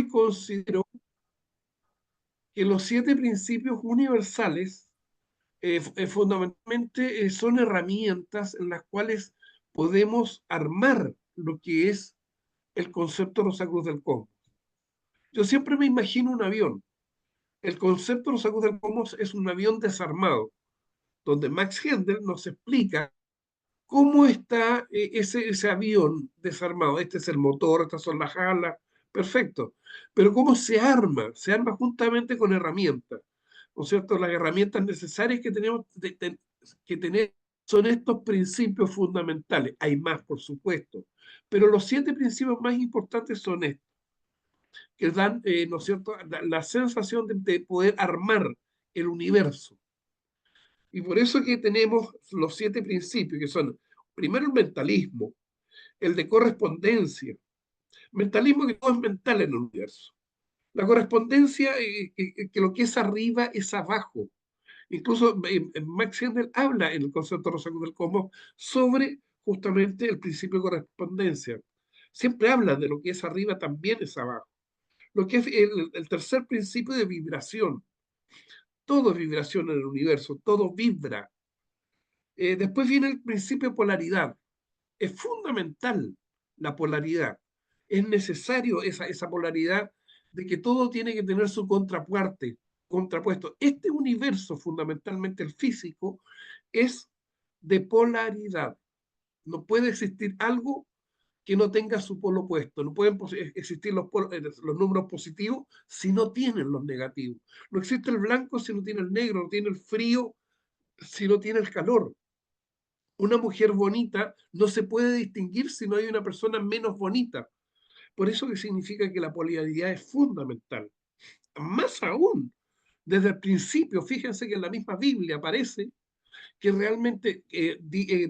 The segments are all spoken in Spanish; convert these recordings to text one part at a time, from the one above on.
considero que los 7 principios universales fundamentalmente son herramientas en las cuales podemos armar lo que es el concepto Rosacruz del Cosmos. Yo siempre me imagino un avión. El concepto Rosacruz del Cosmos es un avión desarmado, donde Max Hendel nos explica cómo está ese avión desarmado. Este es el motor, estas son las alas, perfecto. Pero cómo se arma juntamente con herramientas, ¿no es cierto? Las herramientas necesarias que tenemos que tener son estos principios fundamentales. Hay más, por supuesto, pero los 7 principios más importantes son estos, que dan, ¿no es cierto?, la sensación de poder armar el universo. Y por eso que tenemos los 7 principios, que son, primero, el mentalismo, el de correspondencia. Mentalismo, que todo es mental en el universo. La correspondencia, que lo que es arriba es abajo. Incluso Max Hendel habla en el concepto Rosacruz del Cosmos sobre justamente el principio de correspondencia. Siempre habla de lo que es arriba también es abajo. Lo que es el tercer principio de vibración. Todo es vibración en el universo, todo vibra. Después viene el principio de polaridad. Es fundamental la polaridad. Es necesario esa polaridad de que todo tiene que tener su contraparte, contrapuesto. Este universo, fundamentalmente el físico, es de polaridad. No puede existir algo que no tenga su polo opuesto. No pueden existir los números positivos si no tienen los negativos. No existe el blanco si no tiene el negro, no tiene el frío si no tiene el calor. Una mujer bonita no se puede distinguir si no hay una persona menos bonita. Por eso que significa que la polaridad es fundamental. Más aún, desde el principio, fíjense que en la misma Biblia aparece que realmente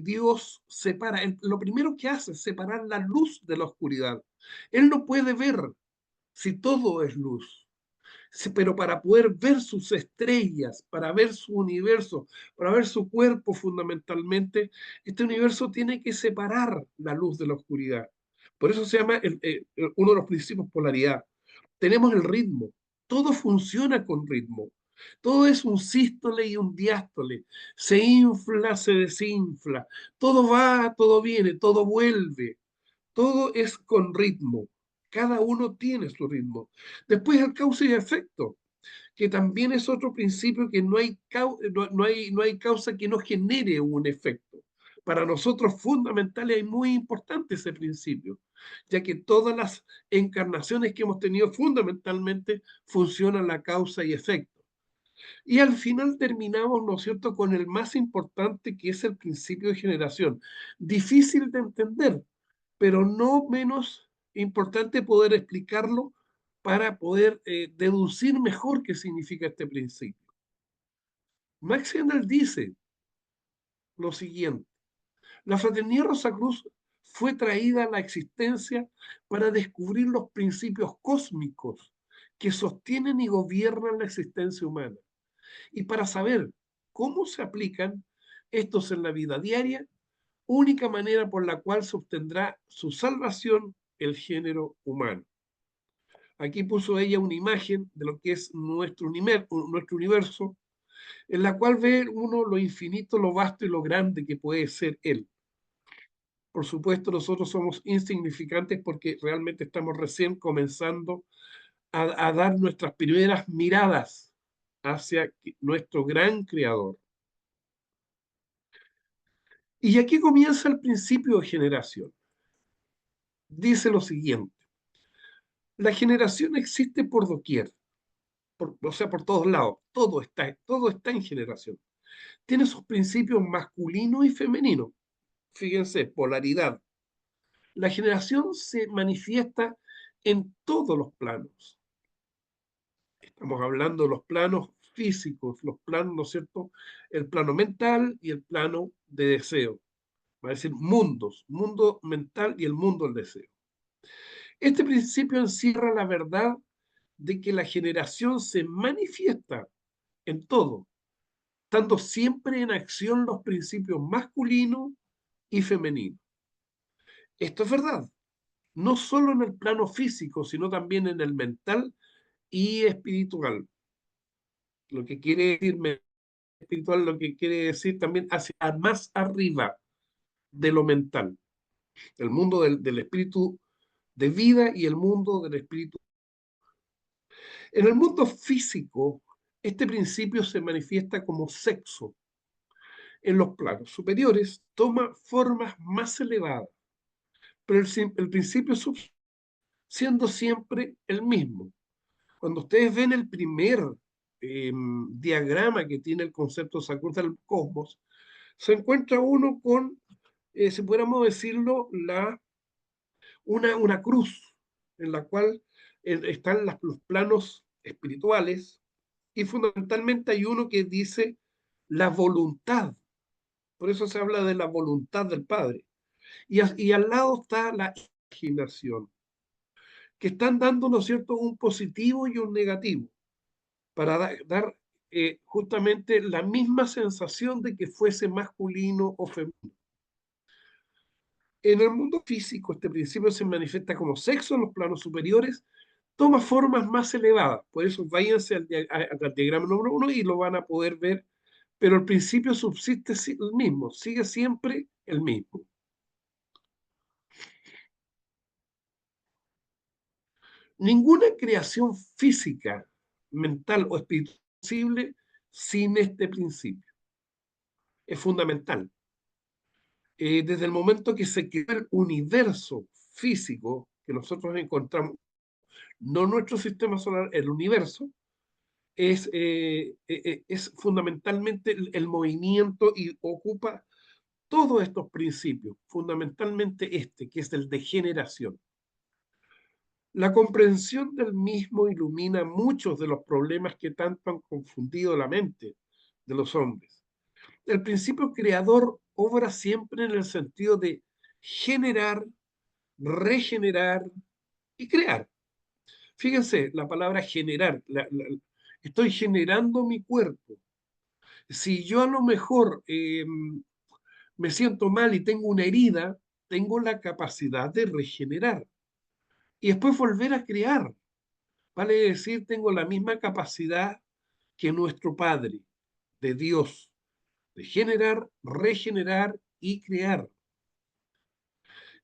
Dios separa, lo primero que hace es separar la luz de la oscuridad. Él no puede ver si todo es luz. Sí, pero para poder ver sus estrellas, para ver su universo, para ver su cuerpo fundamentalmente, este universo tiene que separar la luz de la oscuridad. Por eso se llama uno de los principios polaridad. Tenemos el ritmo, todo funciona con ritmo. Todo es un sístole y un diástole. Se infla, se desinfla. Todo va, todo viene, todo vuelve. Todo es con ritmo. Cada uno tiene su ritmo. Después el causa y efecto, que también es otro principio que no hay causa que no genere un efecto. Para nosotros fundamental y muy importante ese principio, ya que todas las encarnaciones que hemos tenido fundamentalmente funcionan la causa y efecto. Y al final terminamos, ¿no es cierto?, con el más importante, que es el principio de generación. Difícil de entender, pero no menos importante poder explicarlo para poder deducir mejor qué significa este principio. Max Hendel dice lo siguiente: la fraternidad Rosacruz fue traída a la existencia para descubrir los principios cósmicos que sostienen y gobiernan la existencia humana, y para saber cómo se aplican estos en la vida diaria, única manera por la cual se obtendrá su salvación el género humano. Aquí puso ella una imagen de lo que es nuestro universo, en la cual ve uno lo infinito, lo vasto y lo grande que puede ser él. Por supuesto, nosotros somos insignificantes porque realmente estamos recién comenzando a dar nuestras primeras miradas hacia nuestro gran creador. Y aquí comienza el principio de generación. Dice lo siguiente: la generación existe por doquier, o sea, por todos lados, todo está en generación. Tiene sus principios masculino y femenino. Fíjense, polaridad. La generación se manifiesta en todos los planos. Estamos hablando de los planos físicos, los planos, ¿no es cierto? El plano mental y el plano de deseo. Va a decir mundos, mundo mental y el mundo del deseo. Este principio encierra la verdad de que la generación se manifiesta en todo, estando siempre en acción los principios masculino y femenino. Esto es verdad. no solo en el plano físico, sino también en el mental y espiritual. Lo que quiere decir espiritual, lo que quiere decir también hacia más arriba de lo mental, el mundo del espíritu de vida y el mundo del espíritu. En el mundo físico, este principio se manifiesta como sexo. En los planos superiores toma formas más elevadas, pero el principio siendo siempre el mismo. Cuando ustedes ven el primer diagrama que tiene el concepto Sakurta del cosmos, se encuentra uno con, si pudiéramos decirlo, una cruz en la cual están los planos espirituales y fundamentalmente hay uno que dice la voluntad. Por eso se habla de la voluntad del Padre. Y al lado está la imaginación, que están dando, ¿no es cierto?, un positivo y un negativo, para dar justamente la misma sensación de que fuese masculino o femenino. En el mundo físico, este principio se manifiesta como sexo en los planos superiores, toma formas más elevadas. Por eso váyanse al diagrama número 1 y lo van a poder ver, pero el principio subsiste el mismo, sigue siempre el mismo. Ninguna creación física, mental o espiritual es posible sin este principio. Es fundamental. Desde el momento que se creó el universo físico que nosotros encontramos, no nuestro sistema solar, el universo, es fundamentalmente el movimiento y ocupa todos estos principios, fundamentalmente este, que es el de generación. La comprensión del mismo ilumina muchos de los problemas que tanto han confundido la mente de los hombres. El principio creador obra siempre en el sentido de generar, regenerar y crear. Fíjense, la palabra generar, estoy generando mi cuerpo. Si yo a lo mejor me siento mal y tengo una herida, tengo la capacidad de regenerar y después volver a crear. Vale decir, tengo la misma capacidad que nuestro Padre, de Dios, de generar, regenerar y crear.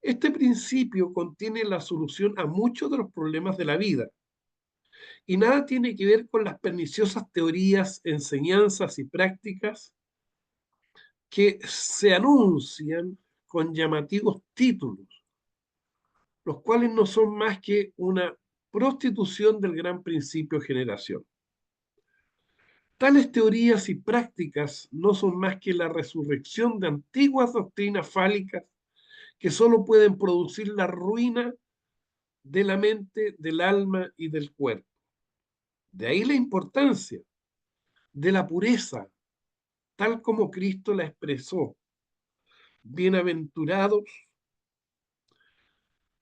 Este principio contiene la solución a muchos de los problemas de la vida y nada tiene que ver con las perniciosas teorías, enseñanzas y prácticas que se anuncian con llamativos títulos, los cuales no son más que una prostitución del gran principio generación. Tales teorías y prácticas no son más que la resurrección de antiguas doctrinas fálicas que solo pueden producir la ruina de la mente, del alma y del cuerpo. De ahí la importancia de la pureza, tal como Cristo la expresó. Bienaventurados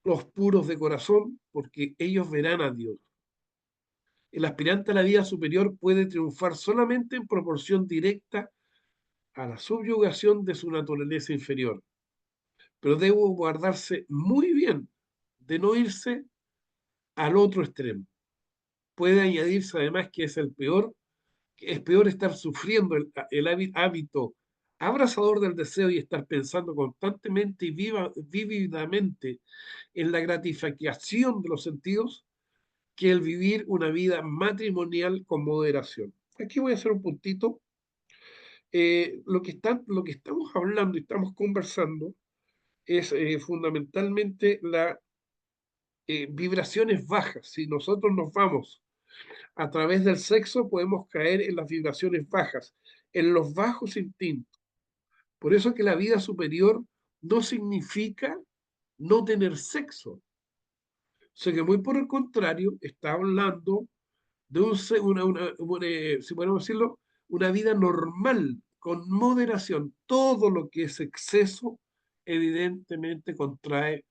los puros de corazón, porque ellos verán a Dios. El aspirante a la vida superior puede triunfar solamente en proporción directa a la subyugación de su naturaleza inferior, pero debo guardarse muy bien de no irse al otro extremo. Puede añadirse además que es el peor, que es peor estar sufriendo el hábito abrasador del deseo y estar pensando constantemente y vívidamente en la gratificación de los sentidos que el vivir una vida matrimonial con moderación. Aquí voy a hacer un puntito. Lo que estamos hablando y estamos conversando es fundamentalmente las vibraciones bajas. Si nosotros nos vamos a través del sexo, podemos caer en las vibraciones bajas, en los bajos instintos. Por eso que la vida superior no significa no tener sexo. O sea que muy por el contrario, está hablando de si podemos decirlo, una vida normal, con moderación. Todo lo que es exceso, evidentemente contrae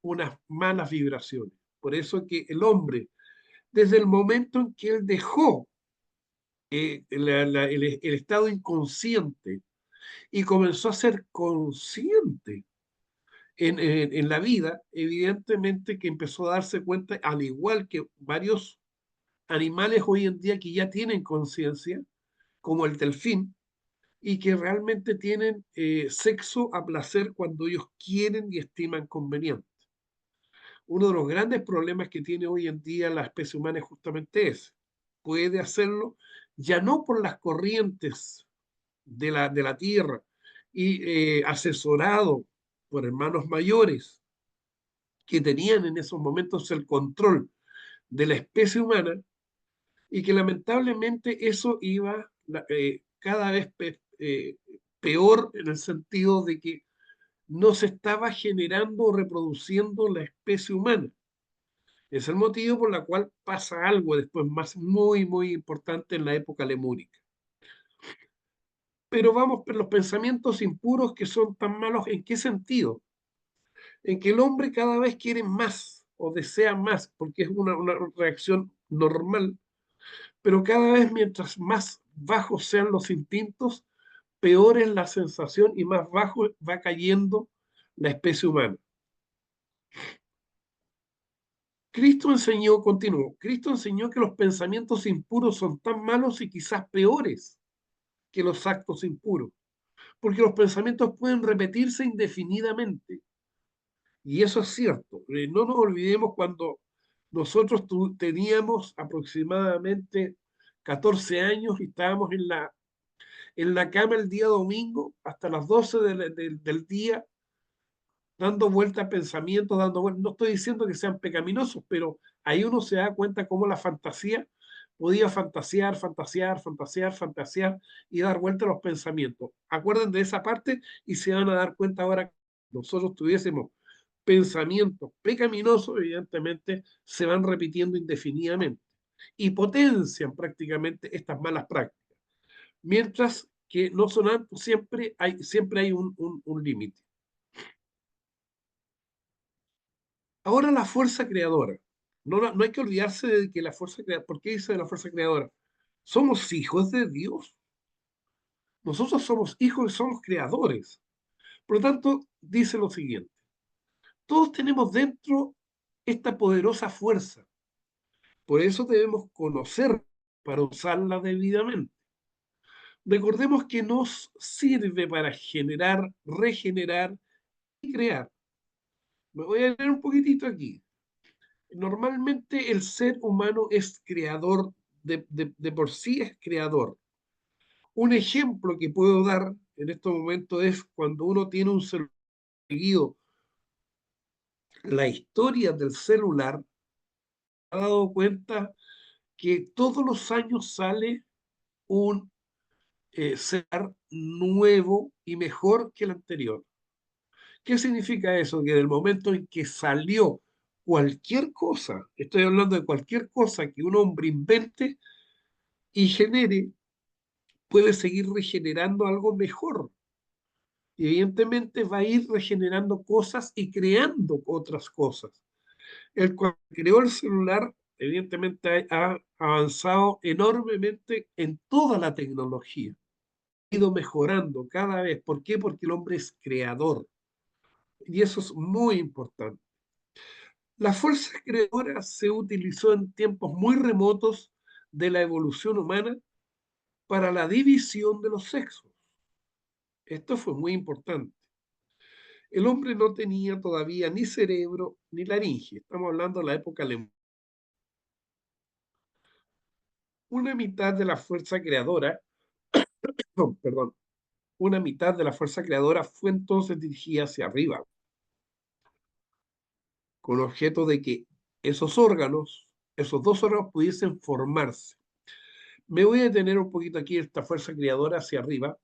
unas malas vibraciones. Por eso que el hombre, desde el momento en que él dejó el estado inconsciente y comenzó a ser consciente, en la vida, evidentemente que empezó a darse cuenta, al igual que varios animales hoy en día que ya tienen conciencia, como el delfín, y que realmente tienen sexo a placer cuando ellos quieren y estiman conveniente. Uno de los grandes problemas que tiene hoy en día la especie humana es justamente ese. Puede hacerlo ya no por las corrientes de la tierra y asesorado por hermanos mayores que tenían en esos momentos el control de la especie humana y que lamentablemente eso iba cada vez peor en el sentido de que no se estaba generando o reproduciendo la especie humana. Es el motivo por el cual pasa algo después más muy, muy importante en la época lemúrica. Pero vamos por los pensamientos impuros que son tan malos, ¿en qué sentido? En que el hombre cada vez quiere más o desea más, porque es una reacción normal, pero cada vez mientras más bajos sean los instintos, peor es la sensación y más bajo va cayendo la especie humana. Cristo enseñó, continuó, Cristo enseñó que los pensamientos impuros son tan malos y quizás peores que los actos impuros, porque los pensamientos pueden repetirse indefinidamente. Y eso es cierto. No nos olvidemos cuando nosotros teníamos aproximadamente 14 años y estábamos en la cama el día domingo hasta las 12 del día, dando vuelta a pensamientos, dando vuelta. No estoy diciendo que sean pecaminosos, pero ahí uno se da cuenta cómo la fantasía podía fantasear, fantasear, fantasear, fantasear y dar vuelta a los pensamientos. Acuerden de esa parte y se van a dar cuenta ahora que nosotros tuviésemos pensamientos pecaminosos, evidentemente se van repitiendo indefinidamente y potencian prácticamente estas malas prácticas. Mientras que no son aptos, siempre hay un límite. Ahora la fuerza creadora. No hay que olvidarse de que la fuerza creadora, ¿por qué dice de la fuerza creadora? Somos hijos de Dios. Nosotros somos hijos y somos creadores. Por lo tanto, dice lo siguiente. Todos tenemos dentro esta poderosa fuerza. Por eso debemos conocer para usarla debidamente. Recordemos que nos sirve para generar, regenerar y crear. Me voy a leer un poquitito aquí. Normalmente el ser humano es creador, de por sí es creador. Un ejemplo que puedo dar en este momento es cuando uno tiene un celular seguido, la historia del celular, ha dado cuenta que todos los años sale un celular nuevo y mejor que el anterior. ¿Qué significa eso? Que del momento en que salió cualquier cosa, estoy hablando de cualquier cosa que un hombre invente y genere, puede seguir regenerando algo mejor. Y evidentemente va a ir regenerando cosas y creando otras cosas. El cuando creó el celular, evidentemente ha avanzado enormemente en toda la tecnología. Ha ido mejorando cada vez. ¿Por qué? Porque el hombre es creador. Y eso es muy importante. La fuerza creadora se utilizó en tiempos muy remotos de la evolución humana para la división de los sexos. Esto fue muy importante. El hombre no tenía todavía ni cerebro ni laringe. Estamos hablando de la época alemana. Una mitad de la fuerza creadora, no, perdón, una mitad de la fuerza creadora fue entonces dirigida hacia arriba, con objeto de que esos órganos, esos dos órganos pudiesen formarse. Me voy a detener un poquito aquí esta fuerza creadora hacia arriba,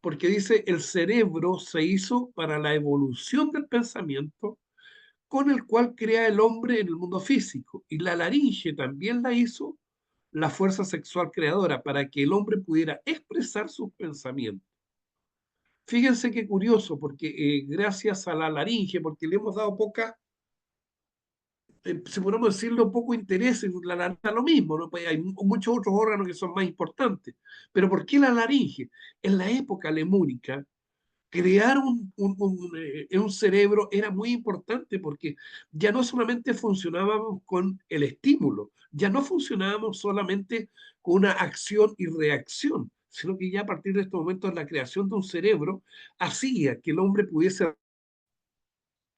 porque dice, el cerebro se hizo para la evolución del pensamiento con el cual crea el hombre en el mundo físico. Y la laringe también la hizo la fuerza sexual creadora para que el hombre pudiera expresar sus pensamientos. Fíjense qué curioso, porque gracias a la laringe, porque le hemos dado poca, si podemos decirlo, poco interés, la laringe es lo mismo, ¿no? Pues hay muchos otros órganos que son más importantes. Pero ¿por qué la laringe? En la época lemúrica, crear un cerebro era muy importante porque ya no solamente funcionábamos con el estímulo, ya no funcionábamos solamente con una acción y reacción, sino que ya a partir de estos momentos la creación de un cerebro hacía que el hombre pudiese hacer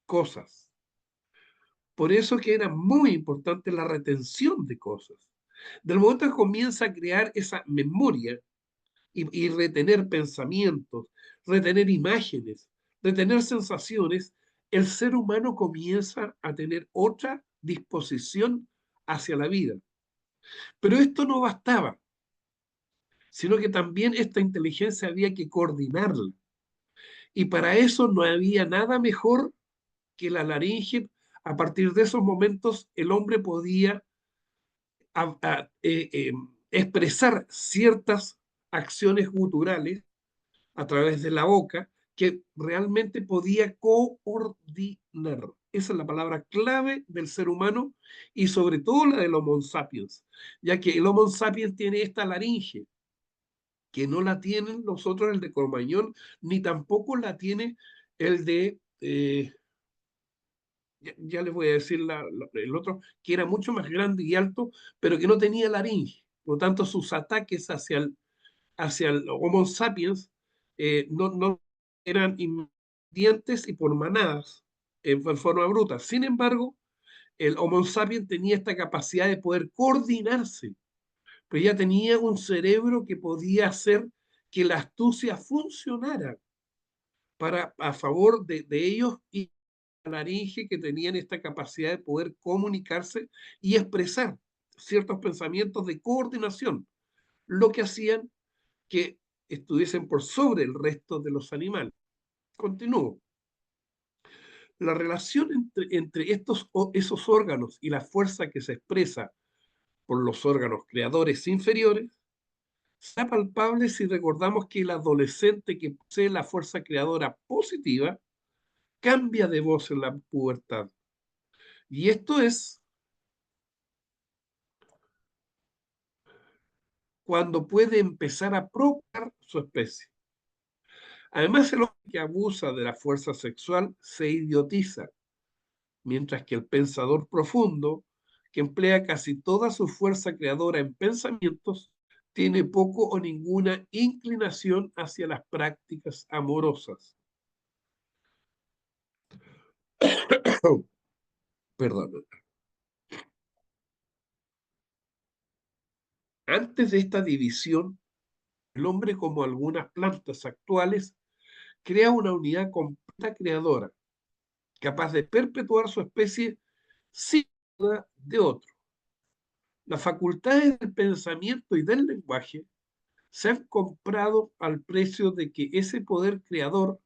cosas. Por eso que era muy importante la retención de cosas. Del momento que comienza a crear esa memoria, y retener pensamientos, retener imágenes, retener sensaciones, el ser humano comienza a tener otra disposición hacia la vida. Pero esto no bastaba, sino que también esta inteligencia había que coordinarla. Y para eso no había nada mejor que la laringe. A partir de esos momentos, el hombre podía a- a- eh, eh, expresar ciertas acciones guturales a través de la boca que realmente podía coordinar. Esa es la palabra clave del ser humano y sobre todo la del Homo sapiens, ya que el Homo sapiens tiene esta laringe, que no la tienen los otros, el de Cromañón, ni tampoco la tiene el de, ya les voy a decir el otro, que era mucho más grande y alto, pero que no tenía laringe. Por lo tanto, sus ataques hacia el Homo sapiens no eran independientes y por manadas en forma bruta. Sin embargo, el Homo sapiens tenía esta capacidad de poder coordinarse, pero ya tenía un cerebro que podía hacer que la astucia funcionara a favor de ellos y la laringe que tenían esta capacidad de poder comunicarse y expresar ciertos pensamientos de coordinación, lo que hacían que estuviesen por sobre el resto de los animales. Continúo. La relación entre esos órganos y la fuerza que se expresa por los órganos creadores inferiores será palpable si recordamos que el adolescente que posee la fuerza creadora positiva cambia de voz en la pubertad. Y esto es cuando puede empezar a propagar su especie. Además, el hombre que abusa de la fuerza sexual se idiotiza, mientras que el pensador profundo, que emplea casi toda su fuerza creadora en pensamientos, tiene poco o ninguna inclinación hacia las prácticas amorosas. Perdón. Antes de esta división, el hombre, como algunas plantas actuales, crea una unidad completa creadora, capaz de perpetuar su especie sin ayuda de otro. Las facultades del pensamiento y del lenguaje se han comprado al precio de que ese poder creador,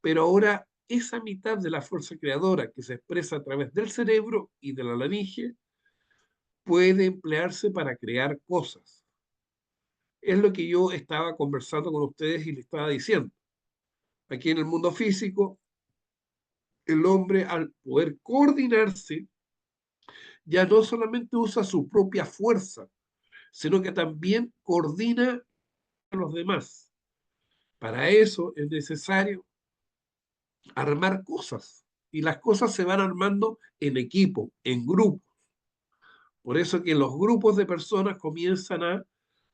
pero ahora esa mitad de la fuerza creadora que se expresa a través del cerebro y de la laringe puede emplearse para crear cosas. Es lo que yo estaba conversando con ustedes y les estaba diciendo. Aquí en el mundo físico, el hombre al poder coordinarse ya no solamente usa su propia fuerza, sino que también coordina a los demás. Para eso es necesario armar cosas. Y las cosas se van armando en equipo, en grupo. Por eso que los grupos de personas comienzan a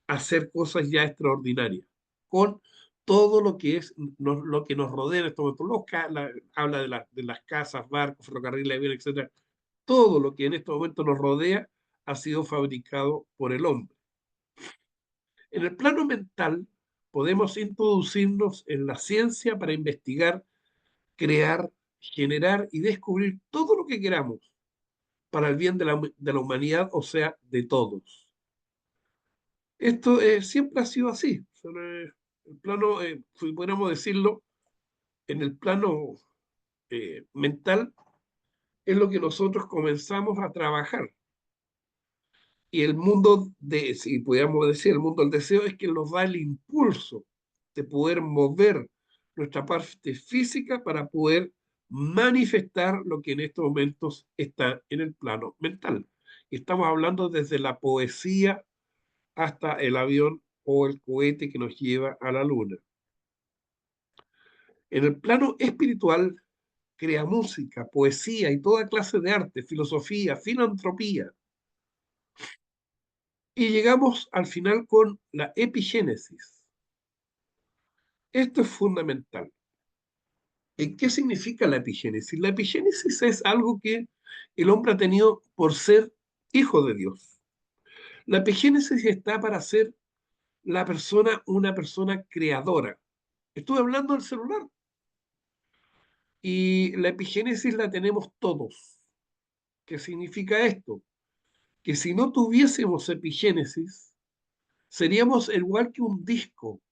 hacer cosas ya extraordinarias, con todo lo que es lo que nos rodea en estos momentos. Habla de las casas, barcos, ferrocarriles, aviones, etcétera. Todo lo que en estos momentos nos rodea ha sido fabricado por el hombre. En el plano mental, podemos introducirnos en la ciencia para investigar, crear, generar y descubrir todo lo que queramos para el bien de la humanidad, o sea, de todos. Esto siempre ha sido así. O sea, el plano, si pudiéramos decirlo, en el plano mental, es lo que nosotros comenzamos a trabajar. Y el mundo si pudiéramos decir, el mundo del deseo es que nos da el impulso de poder mover nuestra parte física para poder manifestar lo que en estos momentos está en el plano mental. Estamos hablando desde la poesía hasta el avión o el cohete que nos lleva a la luna. En el plano espiritual, crea música, poesía y toda clase de arte, filosofía, filantropía. Y llegamos al final con la epigénesis. Esto es fundamental. ¿En qué significa la epigénesis? La epigénesis es algo que el hombre ha tenido por ser hijo de Dios. La epigénesis está para ser la persona una persona creadora. Estuve hablando del celular y la epigénesis la tenemos todos. ¿Qué significa esto? Que si no tuviésemos epigénesis, seríamos igual que un disco,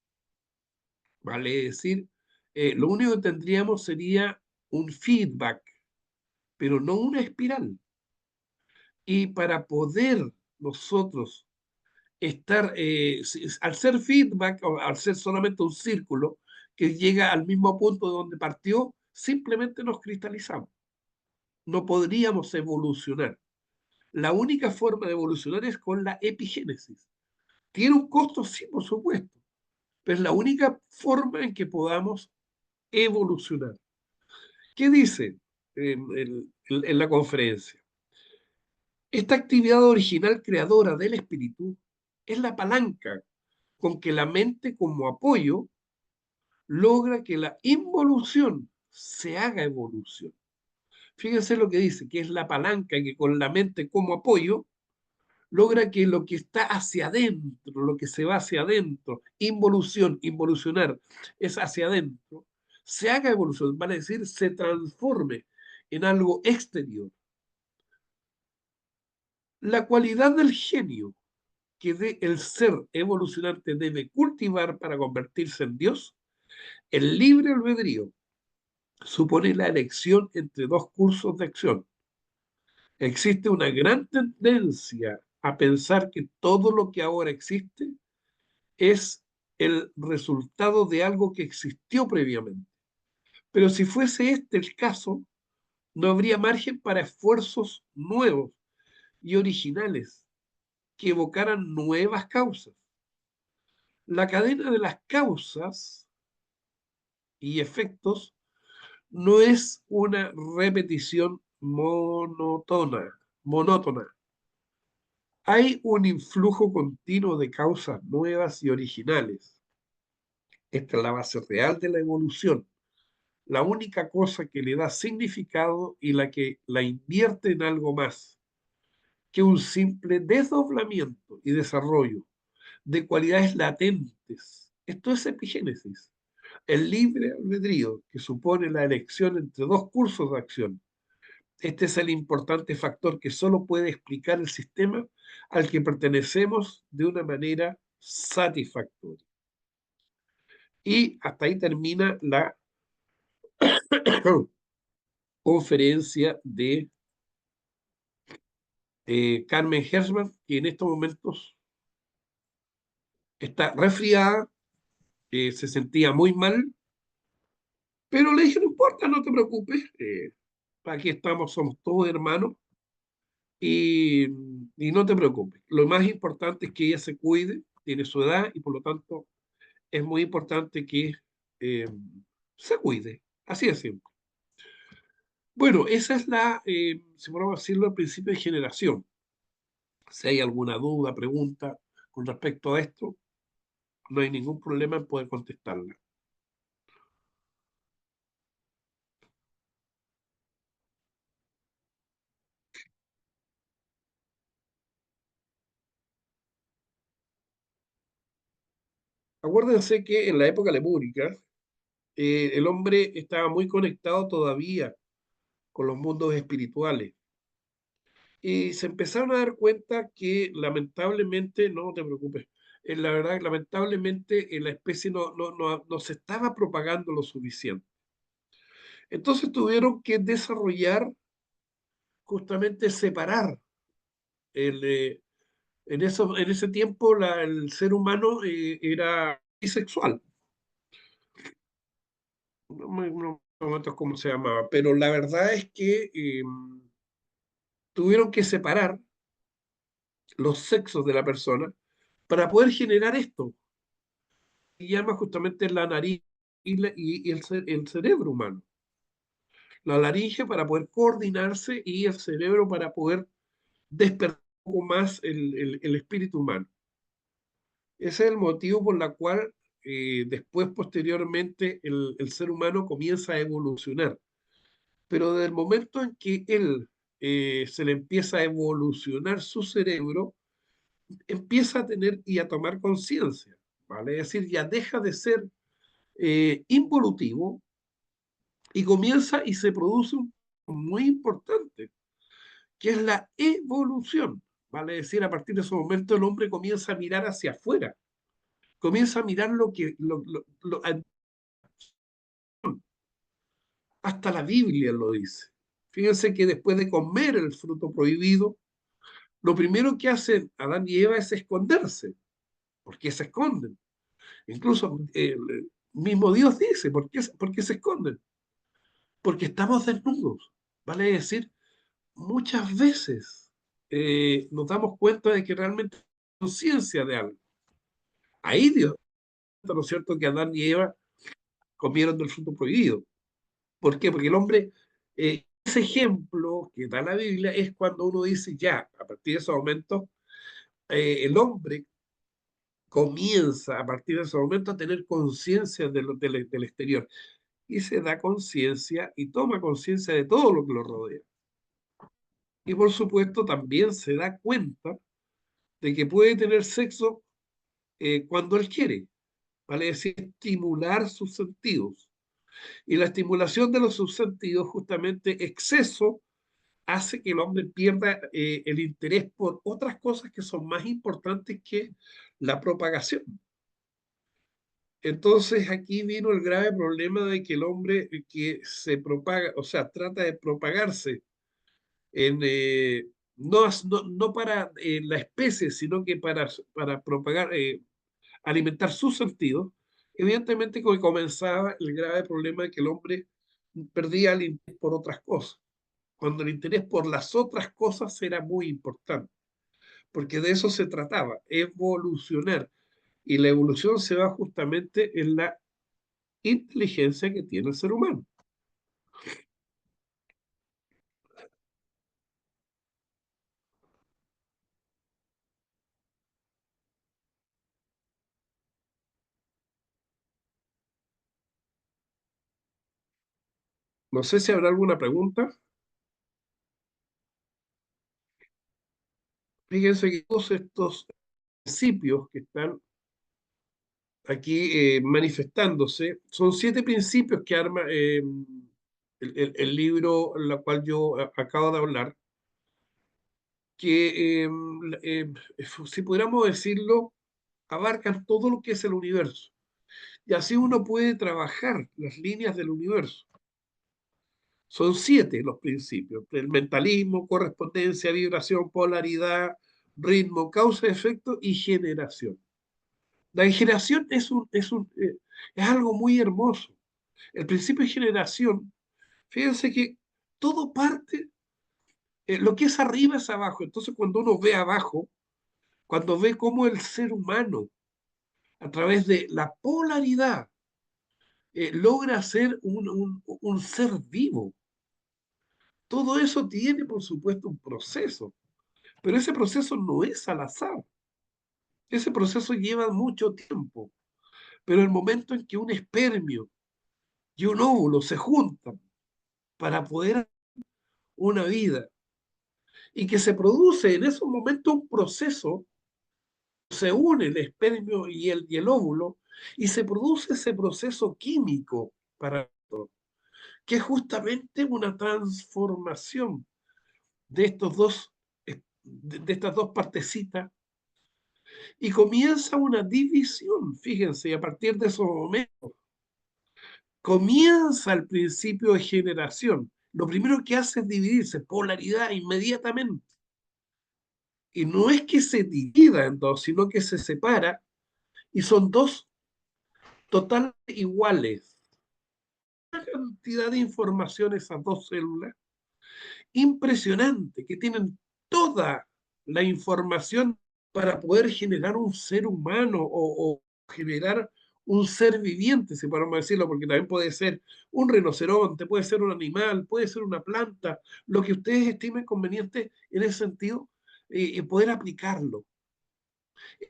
¿vale? Es decir, lo único que tendríamos sería un feedback, pero no una espiral. Y para poder nosotros estar, al ser feedback, o al ser solamente un círculo que llega al mismo punto de donde partió, simplemente nos cristalizamos. No podríamos evolucionar. La única forma de evolucionar es con la epigénesis. ¿Tiene un costo? Sí, por supuesto, pero es la única forma en que podamos evolucionar. ¿Qué dice en la conferencia? Esta actividad original creadora del espíritu es la palanca con que la mente como apoyo logra que la involución se haga evolución. Fíjense lo que dice, que es la palanca que con la mente como apoyo logra que lo que está hacia adentro, lo que se va hacia adentro, involución, involucionar, es hacia adentro, se haga evolución, vale decir, se transforme en algo exterior. La cualidad del genio que el ser evolucionante debe cultivar para convertirse en Dios, el libre albedrío, supone la elección entre dos cursos de acción. Existe una gran tendencia a pensar que todo lo que ahora existe es el resultado de algo que existió previamente. Pero si fuese este el caso, no habría margen para esfuerzos nuevos y originales que evocaran nuevas causas. La cadena de las causas y efectos no es una repetición monótona. Hay un influjo continuo de causas nuevas y originales. Esta es la base real de la evolución, la única cosa que le da significado y la que la invierte en algo más que un simple desdoblamiento y desarrollo de cualidades latentes. Esto es epigénesis, el libre albedrío que supone la elección entre dos cursos de acción. Este es el importante factor que solo puede explicar el sistema al que pertenecemos de una manera satisfactoria. Y hasta ahí termina la conferencia de Carmen Herzberg, que en estos momentos está resfriada, se sentía muy mal, pero le dije, no importa, no te preocupes, aquí estamos, somos todos hermanos, y, y no te preocupes. Lo más importante es que ella se cuide, tiene su edad, y por lo tanto es muy importante que eh, se cuide, así de simple. Bueno, esa es si podemos decirlo, el principio de generación. Si hay alguna duda, pregunta con respecto a esto, no hay ningún problema en poder contestarla. Acuérdense que en la época lemúrica, el hombre estaba muy conectado todavía con los mundos espirituales. Y se empezaron a dar cuenta que lamentablemente, no te preocupes, la verdad, lamentablemente la especie no se estaba propagando lo suficiente. Entonces tuvieron que desarrollar, justamente separar el, en ese tiempo el ser humano era bisexual. No me acuerdo cómo se llamaba, pero la verdad es que tuvieron que separar los sexos de la persona para poder generar esto. Y llama justamente la nariz. el cerebro humano. La laringe para poder coordinarse y el cerebro para poder despertar un poco más el espíritu humano. Ese es el motivo por el cual después, posteriormente, el ser humano comienza a evolucionar. Pero desde el momento en que él se le empieza a evolucionar su cerebro, empieza a tener y a tomar conciencia, ¿vale? Es decir, ya deja de ser involutivo y comienza y se produce un muy importante, que es la evolución, ¿vale? Es decir, a partir de ese momento el hombre comienza a mirar hacia afuera, comienza a mirar hasta la Biblia lo dice. Fíjense que después de comer el fruto prohibido, lo primero que hacen Adán y Eva es esconderse. ¿Por qué se esconden? Incluso el mismo Dios dice, por qué se esconden? Porque estamos desnudos. Vale decir, muchas veces nos damos cuenta de que realmente hay conciencia de algo. Ahí Dios, ¿no es cierto?, que Adán y Eva comieron del fruto prohibido. ¿Por qué? Porque el hombre, ese ejemplo que da la Biblia es cuando uno dice, ya, a partir de ese momento, el hombre comienza a partir de ese momento a tener conciencia del exterior y se da conciencia y toma conciencia de todo lo que lo rodea. Y por supuesto también se da cuenta de que puede tener sexo cuando él quiere, ¿vale? Es decir, estimular sus sentidos. Y la estimulación de los subsentidos, justamente exceso, hace que el hombre pierda el interés por otras cosas que son más importantes que la propagación. Entonces aquí vino el grave problema de que el hombre que se propaga, o sea, trata de propagarse en, no para la especie, sino que para propagar, alimentar sus sentidos, evidentemente que comenzaba el grave problema de que el hombre perdía el interés por otras cosas, cuando el interés por las otras cosas era muy importante, porque de eso se trataba, evolucionar. Y la evolución se va justamente en la inteligencia que tiene el ser humano. No sé si habrá alguna pregunta. Fíjense que todos estos principios que están aquí manifestándose son 7 principios que arma el libro, la cual yo acabo de hablar, que, si pudiéramos decirlo, abarcan todo lo que es el universo. Y así uno puede trabajar las líneas del universo. Son 7 los principios: el mentalismo, correspondencia, vibración, polaridad, ritmo, causa, efecto y generación. La generación es algo muy hermoso. El principio de generación, fíjense que todo parte, lo que es arriba es abajo. Entonces cuando uno ve abajo, cuando ve cómo el ser humano, a través de la polaridad, logra ser un ser vivo, todo eso tiene, por supuesto, un proceso. Pero ese proceso no es al azar. Ese proceso lleva mucho tiempo. Pero el momento en que un espermio y un óvulo se juntan para poder una vida y que se produce en esos momentos un proceso, se une el espermio y el óvulo y se produce ese proceso químico para todo, que es justamente una transformación de de estas dos partecitas, y comienza una división, fíjense, y a partir de esos momentos comienza el principio de generación. Lo primero que hace es dividirse, polaridad inmediatamente. Y no es que se divida en dos, sino que se separa y son dos totalmente iguales. Una cantidad de información esas dos células impresionante, que tienen toda la información para poder generar un ser humano o generar un ser viviente, si podemos decirlo, porque también puede ser un rinoceronte, puede ser un animal, puede ser una planta, lo que ustedes estimen conveniente en ese sentido, y poder aplicarlo.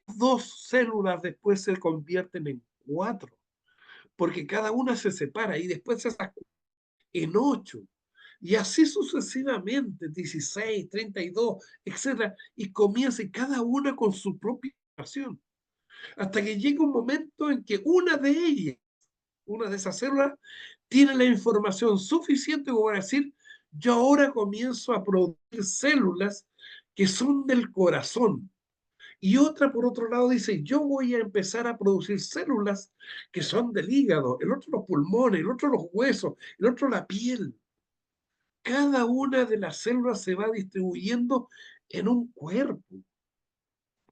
Dos células después se convierten en cuatro, porque cada una se separa y después se hace en ocho. Y así sucesivamente, 16, 32, etcétera, y comienza y cada una con su propia nación, hasta que llega un momento en que una de ellas, una de esas células, tiene la información suficiente como para decir, yo ahora comienzo a producir células que son del corazón. Y otra, por otro lado, dice, yo voy a empezar a producir células que son del hígado, el otro los pulmones, el otro los huesos, el otro la piel. Cada una de las células se va distribuyendo en un cuerpo.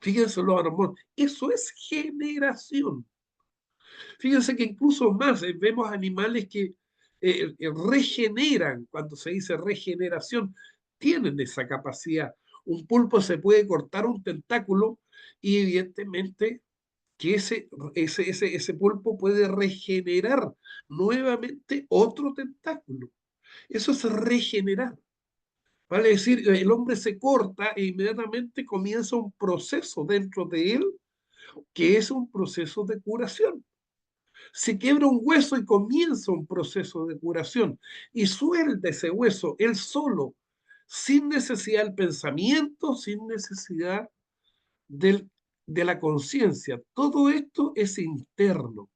Fíjense los hormonas. Eso es generación. Fíjense que incluso más, vemos animales que regeneran, cuando se dice regeneración, tienen esa capacidad. Un pulpo se puede cortar un tentáculo y evidentemente que ese pulpo puede regenerar nuevamente otro tentáculo. Eso es regenerar. Vale decir, el hombre se corta e inmediatamente comienza un proceso dentro de él que es un proceso de curación. Se quiebra un hueso y comienza un proceso de curación y suelta ese hueso él solo, sin necesidad del pensamiento, sin necesidad del, de la conciencia. Todo esto es interno.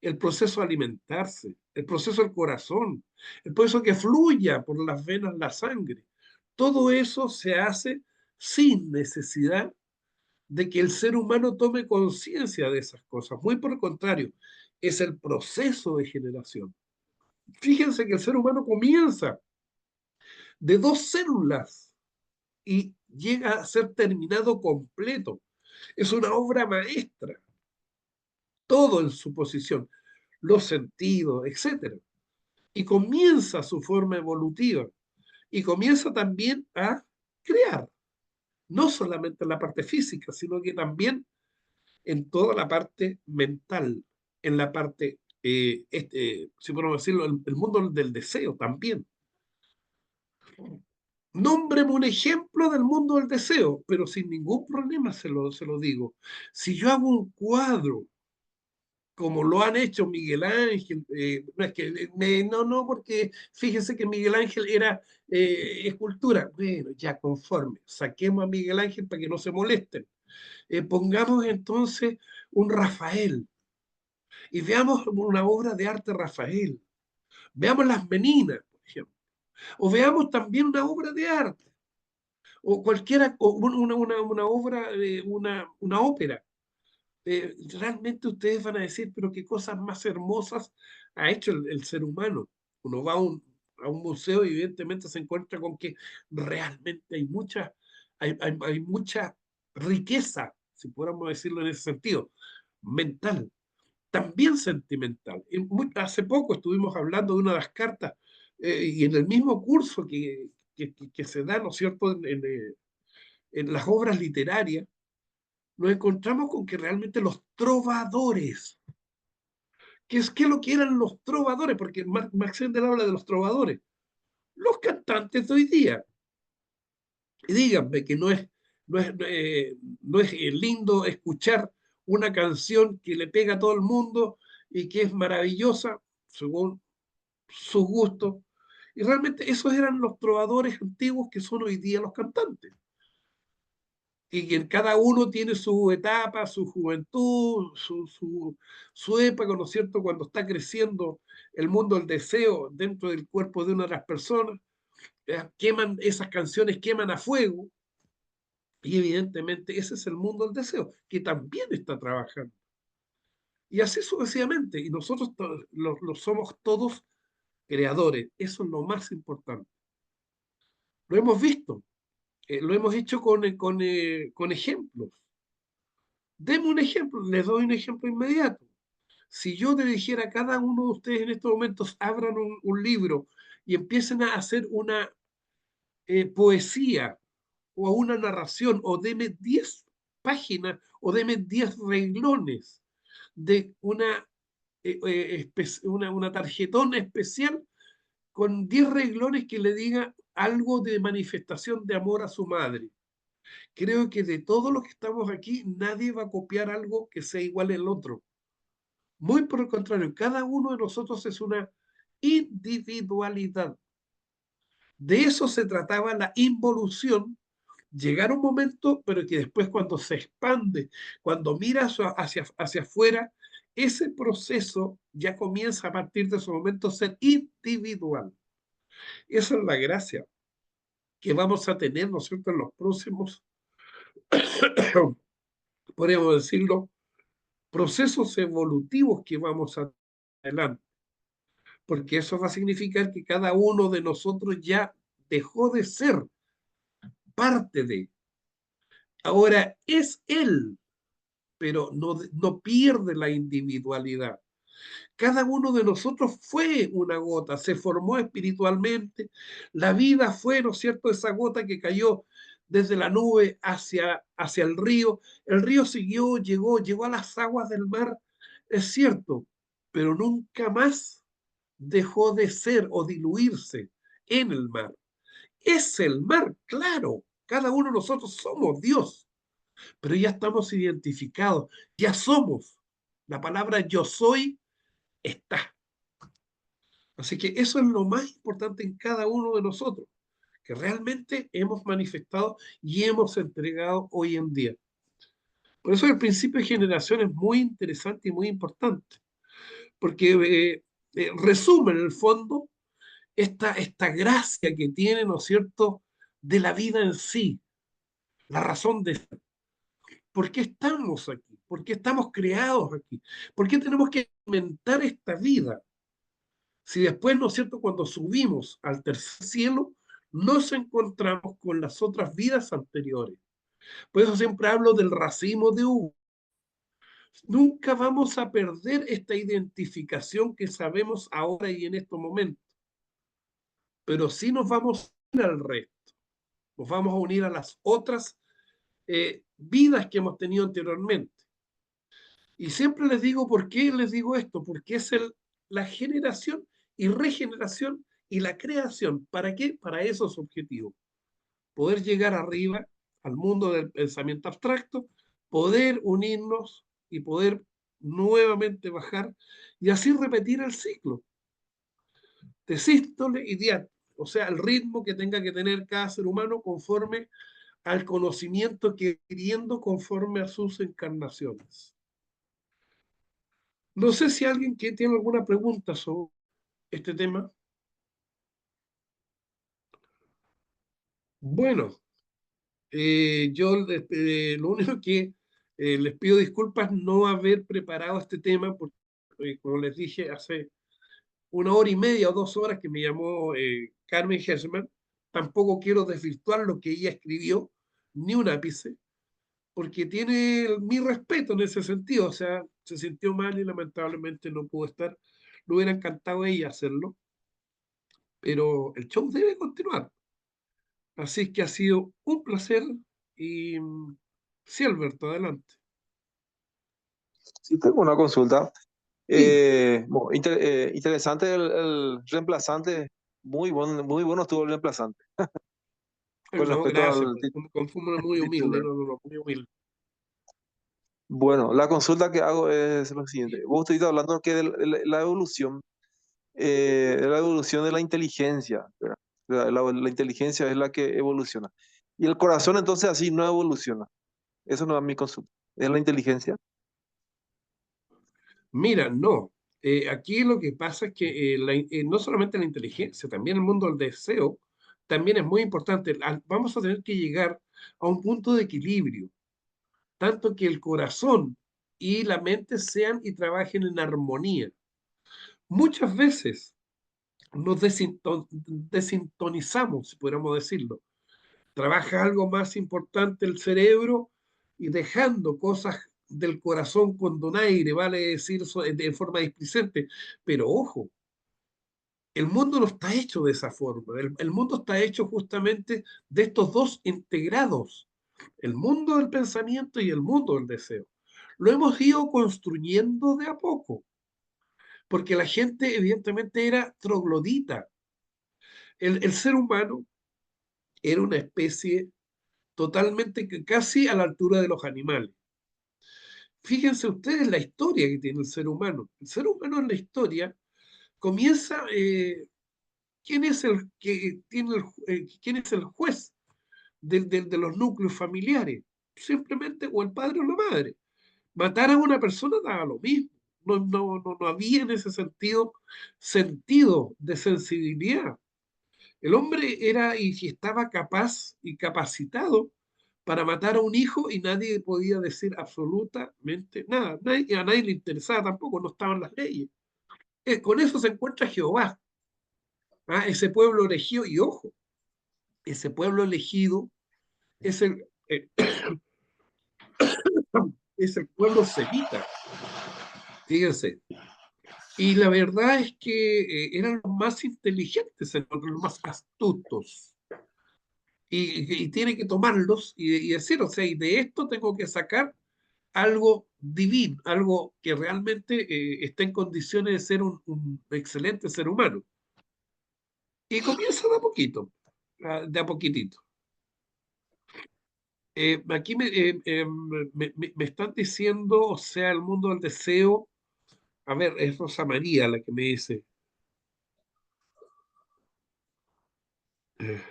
El proceso de alimentarse, el proceso del corazón, el proceso que fluya por las venas la sangre. Todo eso se hace sin necesidad de que el ser humano tome conciencia de esas cosas. Muy por el contrario, es el proceso de generación. Fíjense que el ser humano comienza de dos células y llega a ser terminado completo. Es una obra maestra, todo en su posición, los sentidos, etcétera. Y comienza su forma evolutiva y comienza también a crear, no solamente en la parte física, sino que también en toda la parte mental, en la parte, si podemos decirlo, el mundo del deseo también. Nómbreme un ejemplo del mundo del deseo, pero sin ningún problema se lo digo. Si yo hago un cuadro como lo han hecho Miguel Ángel, no es que, no, porque fíjese que Miguel Ángel era escultura. Bueno, ya conforme, saquemos a Miguel Ángel para que no se molesten. Pongamos entonces un Rafael y veamos una obra de arte Rafael. Veamos las Meninas, por ejemplo. O veamos también una obra de arte. O cualquiera, o una obra, una ópera. Realmente ustedes van a decir, pero qué cosas más hermosas ha hecho el ser humano. Uno va a un museo y evidentemente se encuentra con que realmente hay mucha riqueza, si pudiéramos decirlo en ese sentido, mental, también sentimental. Hace poco estuvimos hablando de una de las cartas y en el mismo curso que se da, ¿no es cierto?, en las obras literarias, nos encontramos con que realmente los trovadores, ¿qué es lo que eran los trovadores? Porque Max Ender habla de los trovadores, los cantantes de hoy día. Y díganme que no es lindo escuchar una canción que le pega a todo el mundo y que es maravillosa según sus gustos. Y realmente esos eran los trovadores antiguos que son hoy día los cantantes. Y que cada uno tiene su etapa, su juventud, su época, ¿no es cierto?, cuando está creciendo el mundo del deseo dentro del cuerpo de una de las personas, queman esas canciones, queman a fuego, y evidentemente ese es el mundo del deseo, que también está trabajando. Y así sucesivamente, y nosotros lo somos todos creadores, eso es lo más importante. Lo hemos visto, lo hemos hecho con ejemplos. Deme un ejemplo, les doy un ejemplo inmediato. Si yo te dijera a cada uno de ustedes en estos momentos, abran un libro y empiecen a hacer una poesía o una narración, o deme 10 páginas, o deme 10 renglones de una tarjetón especial con 10 renglones que le diga algo de manifestación de amor a su madre. Creo que de todos los que estamos aquí, nadie va a copiar algo que sea igual al otro. Muy por el contrario, cada uno de nosotros es una individualidad. De eso se trataba la involución, llegar a un momento, pero que después cuando se expande, cuando mira hacia afuera, ese proceso ya comienza a partir de ese momento a ser individual. Esa es la gracia que vamos a tener, ¿no es cierto?, en los próximos, podríamos decirlo, procesos evolutivos que vamos a adelante, porque eso va a significar que cada uno de nosotros ya dejó de ser parte de. Ahora es él, pero no pierde la individualidad. Cada uno de nosotros fue una gota, se formó espiritualmente, la vida fue, ¿no es cierto?, esa gota que cayó desde la nube hacia el río siguió, llegó a las aguas del mar, es cierto, pero nunca más dejó de ser o diluirse en el mar. Es el mar, claro, cada uno de nosotros somos Dios, pero ya estamos identificados, ya somos. La palabra yo soy está. Así que eso es lo más importante en cada uno de nosotros, que realmente hemos manifestado y hemos entregado hoy en día. Por eso el principio de generación es muy interesante y muy importante, porque resume en el fondo esta gracia que tiene, ¿no es cierto?, de la vida en sí, la razón de ser. ¿Por qué estamos aquí? ¿Por qué estamos creados aquí? ¿Por qué tenemos que inventar esta vida? Si después, ¿no es cierto?, cuando subimos al tercer cielo, nos encontramos con las otras vidas anteriores. Por eso siempre hablo del racimo de uvas. Nunca vamos a perder esta identificación que sabemos ahora y en estos momentos, pero sí nos vamos a unir al resto, nos vamos a unir a las otras vidas que hemos tenido anteriormente. Y siempre les digo, ¿por qué les digo esto? Porque es la generación y regeneración y la creación. ¿Para qué? Para esos objetivos. Poder llegar arriba al mundo del pensamiento abstracto, poder unirnos y poder nuevamente bajar y así repetir el ciclo de sístole y diástole, o sea, el ritmo que tenga que tener cada ser humano conforme al conocimiento que adquiriendo conforme a sus encarnaciones. No sé si alguien que tiene alguna pregunta sobre este tema. Bueno, yo lo único que les pido disculpas no haber preparado este tema, porque como les dije, hace 1 hora y media o 2 horas que me llamó Carmen Hesman, tampoco quiero desvirtuar lo que ella escribió, ni un ápice, porque tiene mi respeto en ese sentido, o sea, se sintió mal y lamentablemente no pudo estar, le hubiera encantado a ella hacerlo, pero el show debe continuar. Así que ha sido un placer y sí, Alberto, adelante. Sí, tengo una consulta. Sí, Interesante el reemplazante. Muy bueno estuvo el reemplazante. Con no, respecto gracias, al con forma muy humilde, título. no, no, no, muy humilde. Bueno, la consulta que hago es lo siguiente. Sí. Vos estuviste hablando que de la evolución de la inteligencia, ¿verdad? La inteligencia es la que evoluciona. Y el corazón entonces así no evoluciona. Eso no es mi consulta. ¿Es la inteligencia? Mira, no. Aquí lo que pasa es que no solamente la inteligencia, también el mundo del deseo, también es muy importante. Vamos a tener que llegar a un punto de equilibrio, tanto que el corazón y la mente sean y trabajen en armonía. Muchas veces nos desintonizamos, si pudiéramos decirlo. Trabaja algo más importante el cerebro y dejando cosas del corazón con donaire, vale decir de forma displicente. Pero ojo, el mundo no está hecho de esa forma. El mundo está hecho justamente de estos dos integrados, el mundo del pensamiento y el mundo del deseo. lo hemos ido construyendo de a poco, porque la gente evidentemente era troglodita. El ser humano era una especie totalmente casi a la altura de los animales. Fíjense ustedes la historia que tiene el ser humano. El ser humano en la historia comienza, ¿quién es el que tiene quién es el juez de los núcleos familiares? Simplemente o el padre o la madre. Matar a una persona daba lo mismo. No había en ese sentido de sensibilidad. El hombre era y estaba capaz y capacitado para matar a un hijo y nadie podía decir absolutamente nada. A nadie le interesaba tampoco, no estaban las leyes. Con eso se encuentra Jehová, ¿ah? Ese pueblo elegido, y ojo, ese pueblo elegido es es el pueblo semita, fíjense. Y la verdad es que eran los más inteligentes, los más astutos. Y tiene que tomarlos y decir, o sea, y de esto tengo que sacar algo divino, algo que realmente esté en condiciones de ser un excelente ser humano. Y comienza de a poquito, de a poquitito. Aquí me están diciendo, o sea, el mundo del deseo, a ver, es Rosa María la que me dice. eh,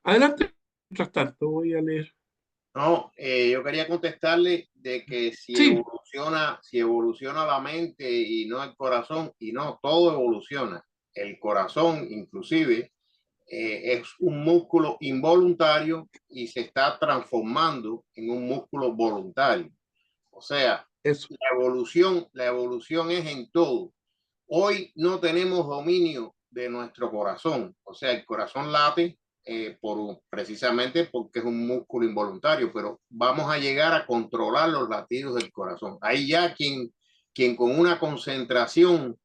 Adelante, mientras tanto, voy a leer. No, yo quería contestarle de que Sí, si evoluciona la mente y no el corazón, y no, todo evoluciona. El corazón, inclusive, es un músculo involuntario y se está transformando en un músculo voluntario. O sea, eso. la evolución es en todo. Hoy no tenemos dominio de nuestro corazón, o sea, el corazón late precisamente porque es un músculo involuntario, pero vamos a llegar a controlar los latidos del corazón. Ahí ya quien con una concentración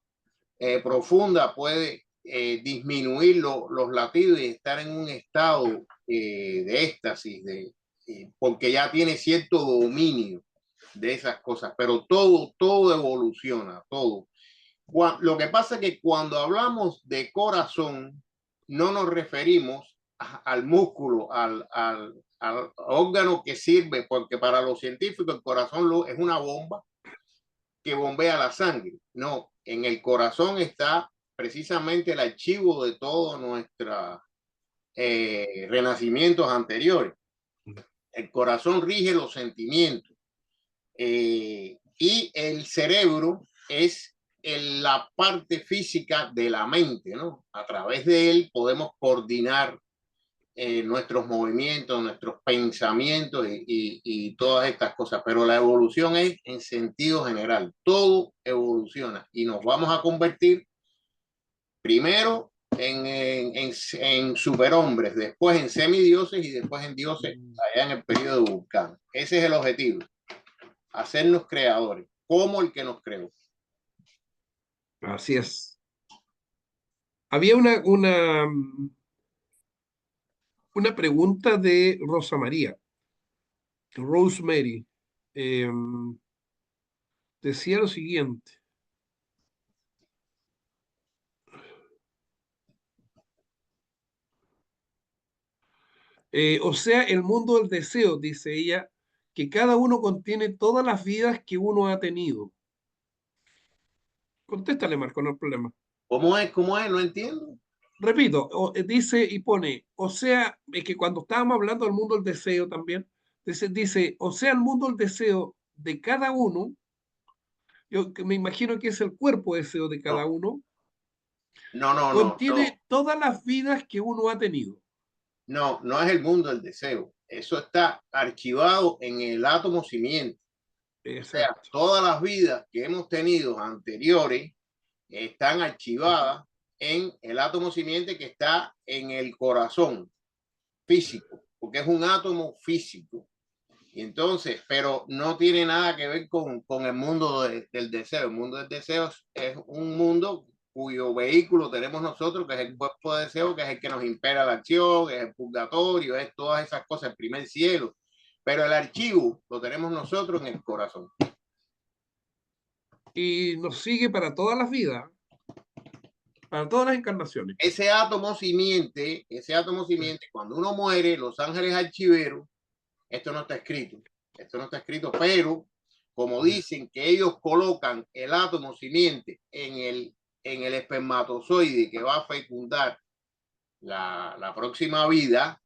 profunda puede disminuir los latidos y estar en un estado de éxtasis, porque ya tiene cierto dominio de esas cosas, pero todo evoluciona, todo. Lo que pasa es que cuando hablamos de corazón, no nos referimos al músculo, al órgano que sirve, porque para los científicos el corazón es una bomba que bombea la sangre. No, en el corazón está precisamente el archivo de todos nuestros renacimientos anteriores. El corazón rige los sentimientos y el cerebro es la parte física de la mente, ¿no? A través de él podemos coordinar nuestros movimientos, nuestros pensamientos y todas estas cosas. Pero la evolución es en sentido general. Todo evoluciona y nos vamos a convertir primero en superhombres, después en semidioses y después en dioses allá en el periodo de Vulcano. Ese es el objetivo, hacernos creadores, como el que nos creó. Así es. Había una pregunta de Rosa María, Rosemary. Eh, Decía lo siguiente. O sea, el mundo del deseo, dice ella, que cada uno contiene todas las vidas que uno ha tenido. Contéstale, Marco, no hay problema. ¿Cómo es? ¿Cómo es? No entiendo. Repito, dice y pone, o sea, es que cuando estábamos hablando del mundo del deseo también, dice, o sea, el mundo del deseo de cada uno, yo que me imagino que es el cuerpo deseo de cada No, uno, no. contiene todas las vidas que uno ha tenido. No, no es el mundo del deseo. Eso está archivado en el átomo simiente. O sea, Exacto. todas las vidas que hemos tenido anteriores están archivadas en el átomo simiente que está en el corazón físico, porque es un átomo físico. Y entonces, pero no tiene nada que ver con el mundo del deseo. El mundo del deseo es un mundo cuyo vehículo tenemos nosotros, que es el cuerpo de deseo, que es el que nos impera la acción, es el purgatorio, es todas esas cosas, el primer cielo. Pero el archivo lo tenemos nosotros en el corazón. Y nos sigue para todas las vidas, para todas las encarnaciones. Ese átomo simiente, cuando uno muere, los ángeles archiveros, esto no está escrito, pero como dicen que ellos colocan el átomo simiente en el espermatozoide que va a fecundar la próxima vida,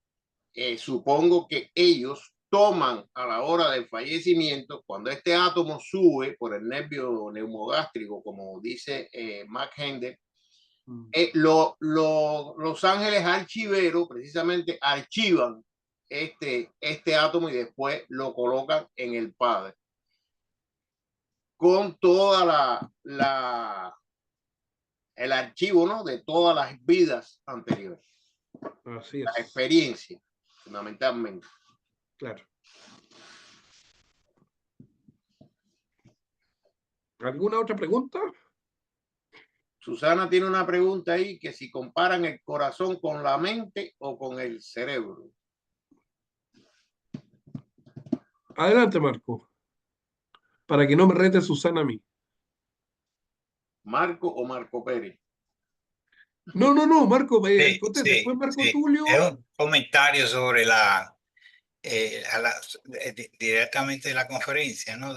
supongo que ellos toman a la hora del fallecimiento, cuando este átomo sube por el nervio neumogástrico, como dice Mark Hendel, los ángeles archiveros precisamente archivan este átomo y después lo colocan en el Padre con toda el archivo, ¿no?, de todas las vidas anteriores. Así es. La experiencia, fundamentalmente. Claro. ¿Alguna otra pregunta? Susana tiene una pregunta ahí, que si comparan el corazón con la mente o con el cerebro. Adelante, Marco. Para que no me rete Susana a mí. ¿Marco o Marco Pérez? No, Marco, Sí, conteste. Después Marco sí. Tulio. Es un comentario sobre directamente de la conferencia, ¿no?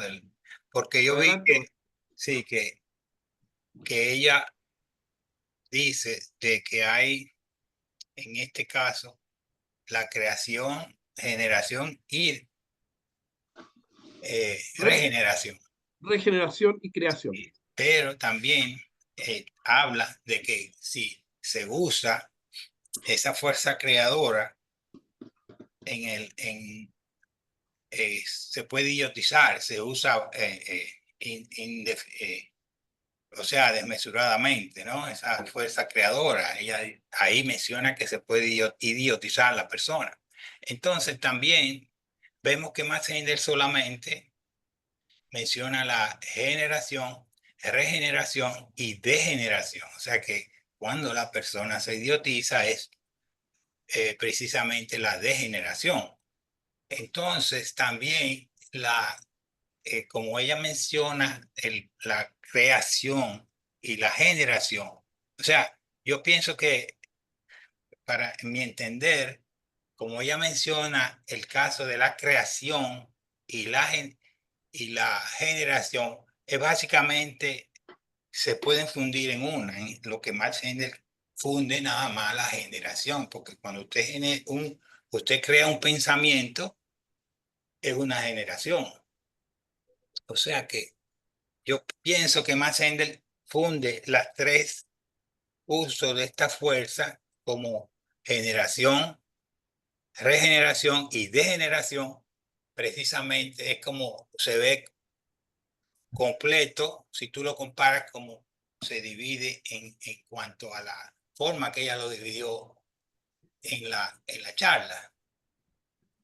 Porque yo Adelante, vi que, sí, que ella dice de que hay, en este caso, la creación, generación y regeneración. Regeneración y creación. Pero también habla de que si se usa esa fuerza creadora se puede idiotizar, se usa o sea, desmesuradamente, ¿no? Esa fuerza creadora, ella ahí menciona que se puede idiotizar a la persona. Entonces también vemos que Matzender solamente menciona la generación, regeneración y degeneración. O sea que cuando la persona se idiotiza es precisamente la degeneración. Entonces también como ella menciona la creación y la generación, o sea, yo pienso que para mi entender, como ella menciona el caso de la creación y la generación, es básicamente se pueden fundir en una, en lo que Max Hendel funde nada más la generación, porque cuando usted crea un pensamiento, es una generación. O sea que yo pienso que Max Hendel funde las tres usos de esta fuerza como generación, regeneración y degeneración. Precisamente es como se ve completo si tú lo comparas como se divide en cuanto a la forma que ella lo dividió en la charla.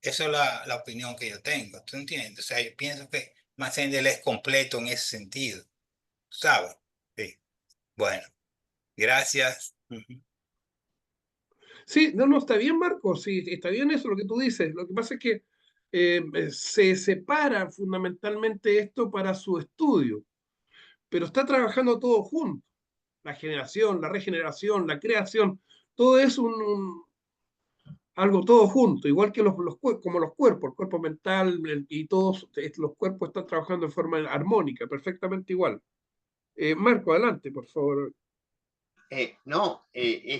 Esa es la opinión que yo tengo, ¿tú entiendes? O sea, yo pienso que Max Hendel es completo en ese sentido, ¿sabes? Sí. Bueno, gracias. Sí, no, está bien, Marco. Sí, está bien eso lo que tú dices. Lo que pasa es que se separa fundamentalmente esto para su estudio, pero está trabajando todo junto. La generación, la regeneración, la creación, todo es algo todo junto, igual que como los cuerpos, el cuerpo mental y todos los cuerpos están trabajando de forma armónica, perfectamente igual. Marco, adelante, por favor. Es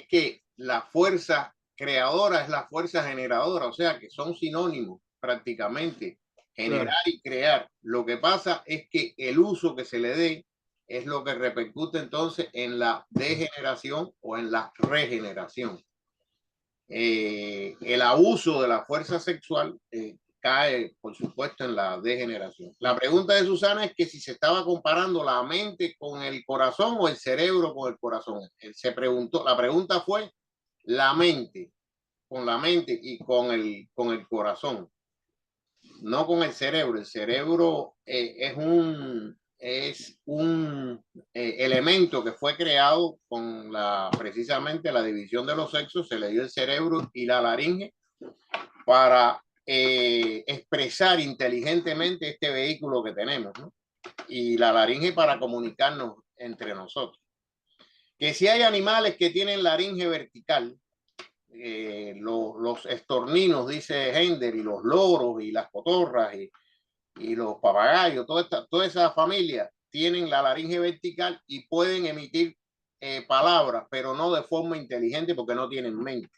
que la fuerza creadora es la fuerza generadora, o sea que son sinónimos prácticamente, generar Claro. y crear. Lo que pasa es que el uso que se le dé es lo que repercute entonces en la degeneración o en la regeneración. El abuso de la fuerza sexual cae, por supuesto, en la degeneración. La pregunta de Susana es que si se estaba comparando la mente con el corazón o el cerebro con el corazón. Se preguntó, la pregunta fue la mente, con la mente y con el corazón, no con el cerebro. El cerebro es es un elemento que fue creado con precisamente la división de los sexos. Se le dio el cerebro y la laringe para expresar inteligentemente este vehículo que tenemos, ¿no? Y la laringe para comunicarnos entre nosotros. Que si hay animales que tienen laringe vertical, los estorninos, dice Hender, y los loros y las cotorras y los papagayos, toda esa familia tienen la laringe vertical y pueden emitir palabras, pero no de forma inteligente porque no tienen mente.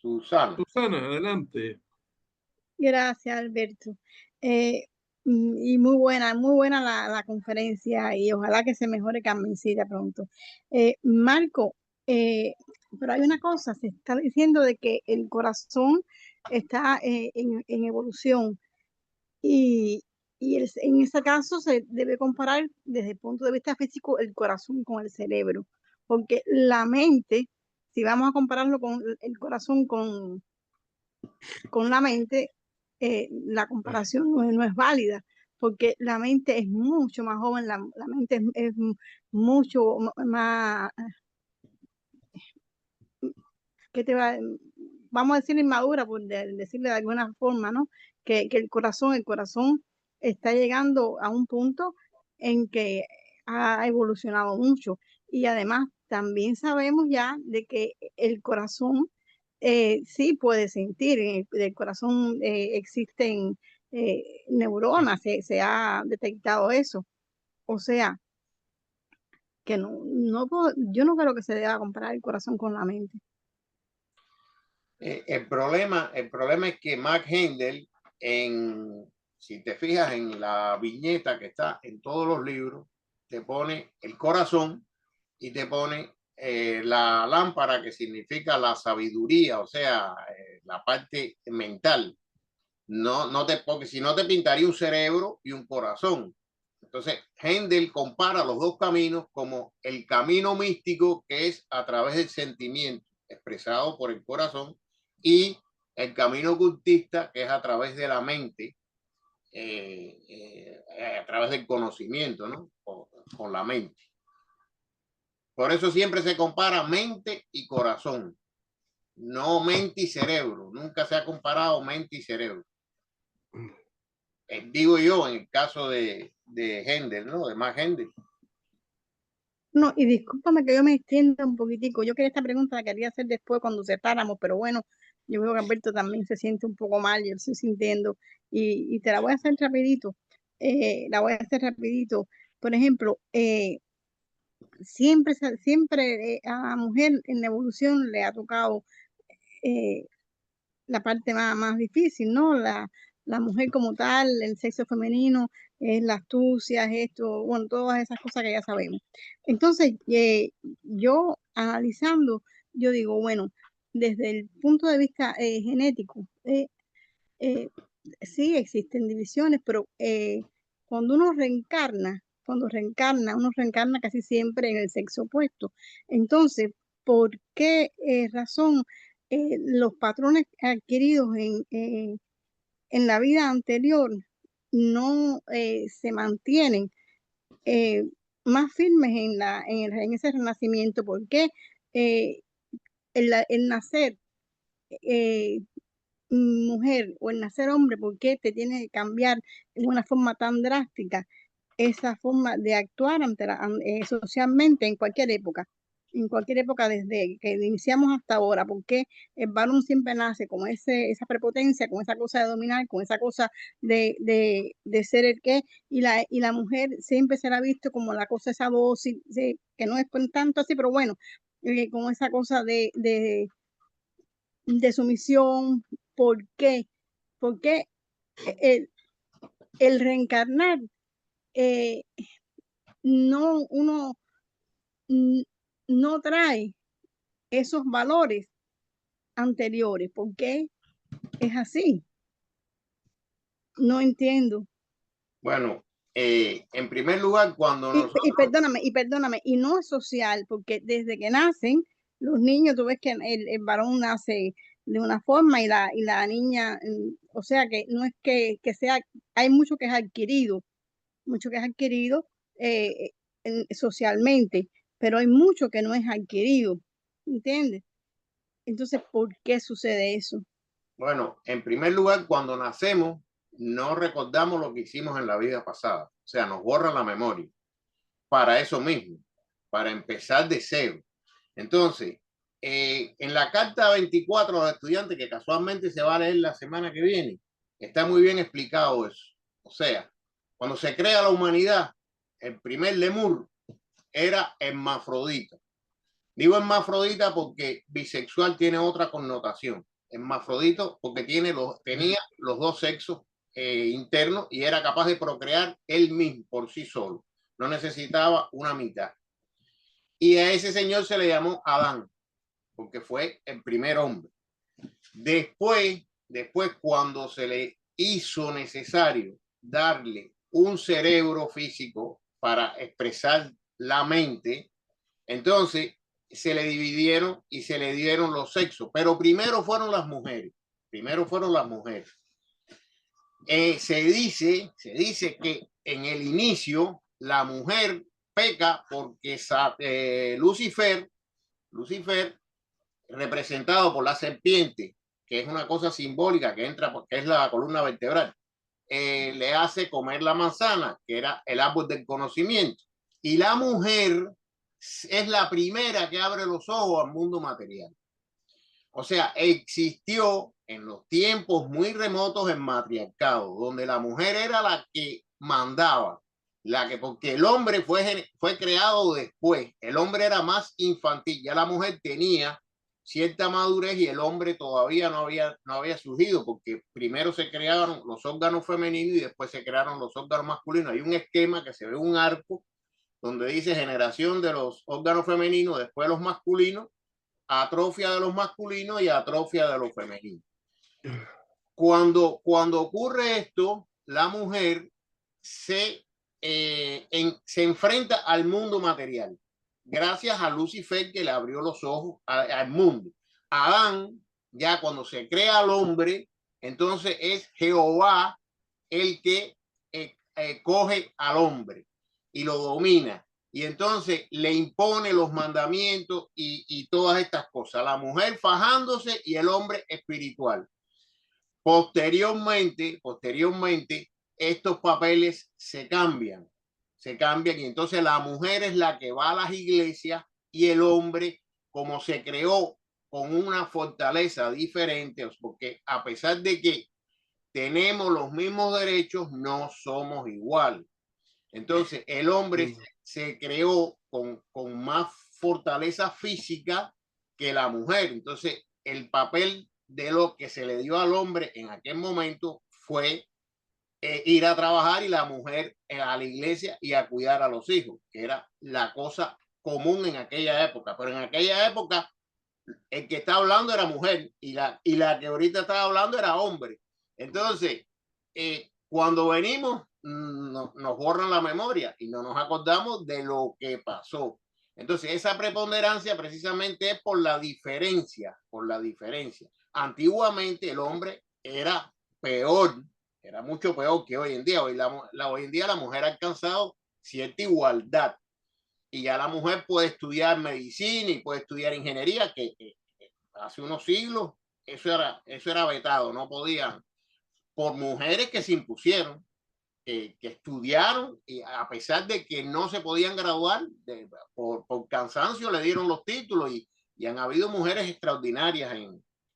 Susana. Susana, adelante. Gracias, Alberto. Y muy buena la conferencia y ojalá que se mejore Carmencita pronto. Marco, pero hay una cosa, se está diciendo de que el corazón está en evolución y en ese caso se debe comparar desde el punto de vista físico el corazón con el cerebro, porque la mente, si vamos a compararlo con el corazón con la mente, la comparación no es válida, porque la mente es mucho más joven, la mente es mucho más, ¿qué te va? Vamos a decir inmadura, por decirle de alguna forma, ¿no? Que el corazón está llegando a un punto en que ha evolucionado mucho. Y además también sabemos ya de que el corazón sí puede sentir, en el corazón existen neuronas, se ha detectado eso. O sea, que yo no creo que se deba comparar el corazón con la mente. El problema es que Mark Hender, si te fijas en la viñeta que está en todos los libros, te pone el corazón y te pone la lámpara, que significa la sabiduría, o sea, la parte mental. Porque si no te pintaría un cerebro y un corazón. Entonces, Hender compara los dos caminos como el camino místico, que es a través del sentimiento expresado por el corazón, y el camino ocultista, que es a través de la mente, a través del conocimiento, ¿no? Con la mente. Por eso siempre se compara mente y corazón, no mente y cerebro. Nunca se ha comparado mente y cerebro. Digo yo, en el caso de Hender, ¿no? De Mark Hender. No, y discúlpame que yo me extienda un poquitico. Yo quería esta pregunta la quería hacer después cuando separáramos, pero bueno, yo veo que Alberto también se siente un poco mal, yo lo estoy sintiendo, y te la voy a hacer rapidito. Por ejemplo, siempre a la mujer en la evolución le ha tocado la parte más difícil, ¿no? La mujer como tal, el sexo femenino, es la astucia, es esto, bueno, todas esas cosas que ya sabemos. Entonces, yo analizando, yo digo, bueno, desde el punto de vista genético, sí existen divisiones, pero cuando uno reencarna, uno reencarna casi siempre en el sexo opuesto. Entonces, ¿por qué razón los patrones adquiridos en la vida anterior no se mantienen más firmes en ese renacimiento? ¿Por qué el nacer mujer o el nacer hombre, por qué te tiene que cambiar en una forma tan drástica esa forma de actuar socialmente en cualquier época? En cualquier época, desde que iniciamos hasta ahora, porque el varón siempre nace con esa prepotencia, con esa cosa de dominar, con esa cosa de ser el que, y la mujer siempre será visto como la cosa esa dócil, que no es con tanto así, pero bueno, con esa cosa de sumisión. ¿Por qué? Porque el reencarnar uno no trae esos valores anteriores. ¿Por qué es así? No entiendo. Bueno, en primer lugar, cuando nosotros... Perdóname, y no es social, porque desde que nacen Los niños, tú ves que el varón nace de una forma y la niña, o sea que no es que sea, hay mucho que es adquirido, eh, socialmente, pero hay mucho que no es adquirido, ¿entiendes? Entonces, ¿por qué sucede eso? Bueno, en primer lugar, cuando nacemos, no recordamos lo que hicimos en la vida pasada. O sea, nos borran la memoria. Para eso mismo, para empezar de cero. Entonces, en la carta 24 a los estudiantes, que casualmente se va a leer la semana que viene, está muy bien explicado eso. O sea, cuando se crea la humanidad, el primer lemur era hermafrodita. Digo hermafrodita porque bisexual tiene otra connotación. Hermafrodito porque tenía los dos sexos internos y era capaz de procrear él mismo por sí solo. No necesitaba una mitad. Y a ese señor se le llamó Adán, porque fue el primer hombre. Después, cuando se le hizo necesario darle un cerebro físico para expresar la mente, entonces se le dividieron y se le dieron los sexos, pero primero fueron las mujeres. Se dice que en el inicio la mujer peca porque Lucifer, representado por la serpiente, que es una cosa simbólica que entra porque es la columna vertebral, le hace comer la manzana, que era el árbol del conocimiento. Y la mujer es la primera que abre los ojos al mundo material. O sea, existió en los tiempos muy remotos el matriarcado, donde la mujer era la que mandaba, porque el hombre fue creado después, el hombre era más infantil, ya la mujer tenía cierta madurez y el hombre todavía no había surgido, porque primero se crearon los órganos femeninos y después se crearon los órganos masculinos. Hay un esquema que se ve un arco donde dice generación de los órganos femeninos, después los masculinos, atrofia de los masculinos y atrofia de los femeninos. Cuando ocurre esto, la mujer se enfrenta al mundo material, gracias a Lucifer que le abrió los ojos al mundo. Adán, ya cuando se crea al hombre, entonces es Jehová el que coge al hombre y lo domina. Y entonces le impone los mandamientos y todas estas cosas. La mujer fajándose y el hombre espiritual. Posteriormente, estos papeles se cambian y entonces la mujer es la que va a las iglesias y el hombre, como se creó con una fortaleza diferente, porque a pesar de que tenemos los mismos derechos, no somos iguales. Entonces, el hombre se creó con más fortaleza física que la mujer. Entonces, el papel de lo que se le dio al hombre en aquel momento fue ir a trabajar y la mujer a la iglesia y a cuidar a los hijos, que era la cosa común en aquella época. Pero en aquella época, el que está hablando era mujer y la que ahorita está hablando era hombre. Entonces, cuando venimos, nos borran la memoria y no nos acordamos de lo que pasó. Entonces, esa preponderancia precisamente es por la diferencia. Antiguamente el hombre era peor, era mucho peor que hoy en día. Hoy en día la mujer ha alcanzado cierta igualdad y ya la mujer puede estudiar medicina y puede estudiar ingeniería, que hace unos siglos eso era vetado, no podían, por mujeres que se impusieron, que estudiaron y a pesar de que no se podían graduar, por cansancio le dieron los títulos y han habido mujeres extraordinarias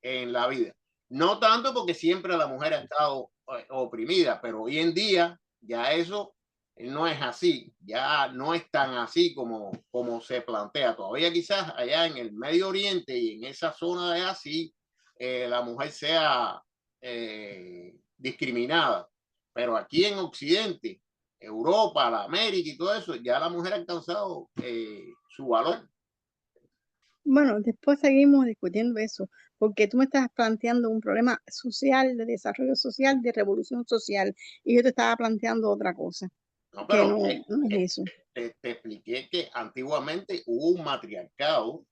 en la vida. No tanto porque siempre la mujer ha estado oprimida, pero hoy en día ya eso no es así, ya no es tan así como se plantea. Todavía quizás allá en el Medio Oriente y en esa zona de así, la mujer sea discriminada. Pero aquí en Occidente, Europa, la América y todo eso, ya la mujer ha alcanzado su valor. Bueno, después seguimos discutiendo eso, porque tú me estás planteando un problema social, de desarrollo social, de revolución social, y yo te estaba planteando otra cosa, No, que pero no es eso. te expliqué que antiguamente hubo un matriarcado.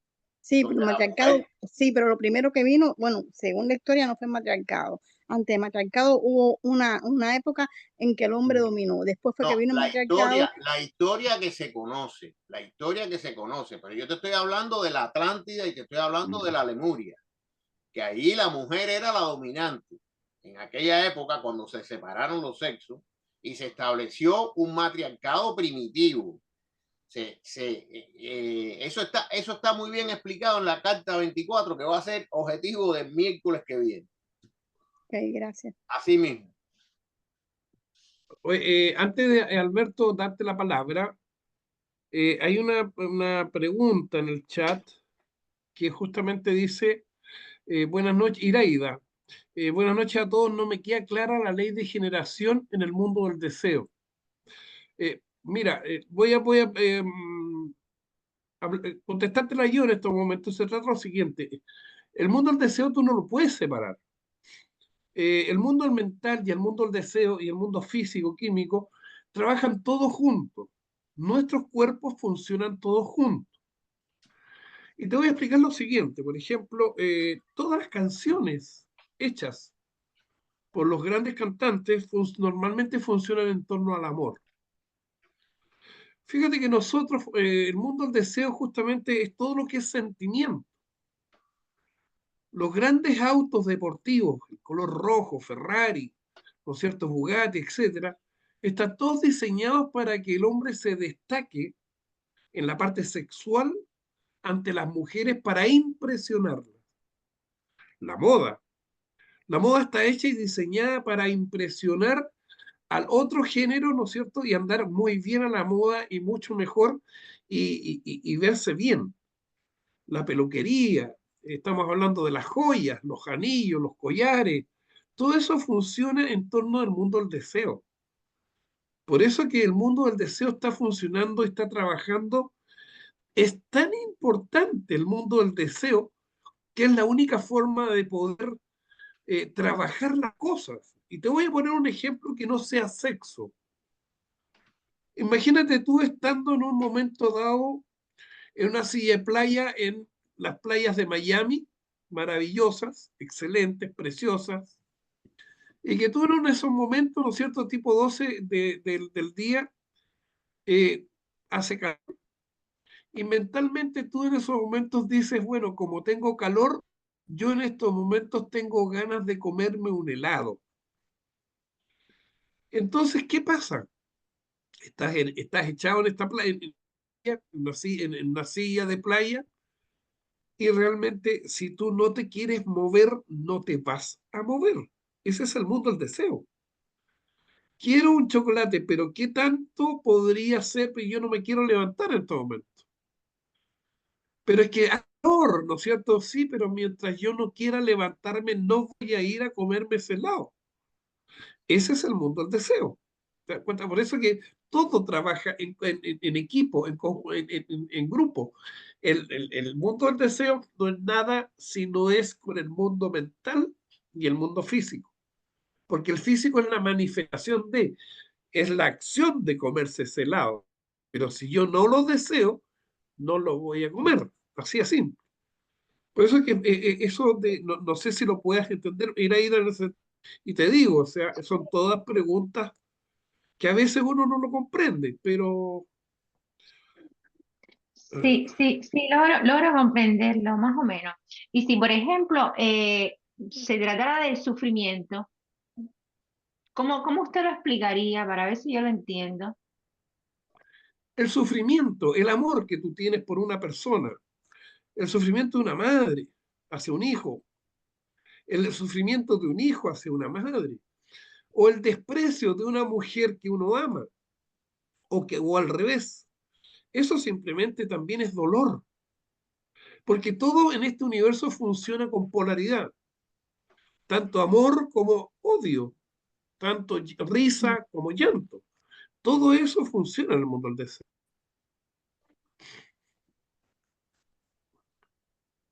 Sí, donde pero la matriarcado, mujer, sí, pero lo primero que vino, bueno, según la historia, no fue matriarcado. Antes de matriarcado hubo una época en que el hombre dominó. Después fue que no, vino el matriarcado. la historia que se conoce, pero yo te estoy hablando de la Atlántida y te estoy hablando de la Lemuria, que ahí la mujer era la dominante. En aquella época, cuando se separaron los sexos y se estableció un matriarcado primitivo. Eso está muy bien explicado en la Carta 24, que va a ser objetivo del miércoles que viene. Ok, gracias. Así mismo. Antes de, Alberto, darte la palabra, hay una pregunta en el chat que justamente dice, buenas noches, Iraida. Buenas noches a todos. No me queda clara la ley de generación en el mundo del deseo. Mira, contestártela yo en estos momentos. Se trata de lo siguiente. El mundo del deseo tú no lo puedes separar. El mundo del mental y el mundo del deseo y el mundo físico, químico, trabajan todos juntos. Nuestros cuerpos funcionan todos juntos. Y te voy a explicar lo siguiente. Por ejemplo, todas las canciones hechas por los grandes cantantes normalmente funcionan en torno al amor. Fíjate que nosotros, el mundo del deseo justamente es todo lo que es sentimiento. Los grandes autos deportivos, el color rojo, Ferrari, ¿no es cierto? Bugatti, etcétera, están todos diseñados para que el hombre se destaque en la parte sexual ante las mujeres para impresionarlas. La moda. La moda está hecha y diseñada para impresionar al otro género, ¿no es cierto? Y andar muy bien a la moda y mucho mejor y verse bien. La peluquería, estamos hablando de las joyas, los anillos, los collares, todo eso funciona en torno al mundo del deseo. Por eso que el mundo del deseo está funcionando, está trabajando. Es tan importante el mundo del deseo que es la única forma de poder trabajar las cosas. Y te voy a poner un ejemplo que no sea sexo. Imagínate tú estando en un momento dado en una silla de playa en las playas de Miami, maravillosas, excelentes, preciosas, y que tú en esos momentos, ¿no es cierto?, tipo 12 del día, eh, hace calor. Y mentalmente tú en esos momentos dices, bueno, como tengo calor, yo en estos momentos tengo ganas de comerme un helado. Entonces, ¿qué pasa? Estás echado en esta playa, en una silla de playa, y realmente si tú no te quieres mover, no te vas a mover. Ese es el mundo del deseo. Quiero un chocolate, pero ¿qué tanto podría ser? Pero yo no me quiero levantar en este momento. Pero es que hay calor, ¿no es cierto? Sí, pero mientras yo no quiera levantarme, no voy a ir a comerme ese helado. Ese es el mundo del deseo. ¿Te das cuenta? Por eso que todo trabaja en equipo, en grupo. El mundo del deseo no es nada si no es con el mundo mental y el mundo físico. Porque el físico es la manifestación es la acción de comerse ese helado. Pero si yo no lo deseo, no lo voy a comer. Así es simple. Por eso es que eso no sé si lo puedas entender, y te digo, o sea, son todas preguntas que a veces uno no lo comprende, pero Sí, sí, sí, logro comprenderlo, más o menos. Y si, por ejemplo, se tratara del sufrimiento, ¿cómo usted lo explicaría para ver si yo lo entiendo? el sufrimiento, el amor que tú tienes por una persona, el sufrimiento de una madre hacia un hijo, el sufrimiento de un hijo hacia una madre, o el desprecio de una mujer que uno ama, o al revés. Eso simplemente también es dolor, porque todo en este universo funciona con polaridad, tanto amor como odio, tanto risa como llanto. Todo eso funciona en el mundo del deseo.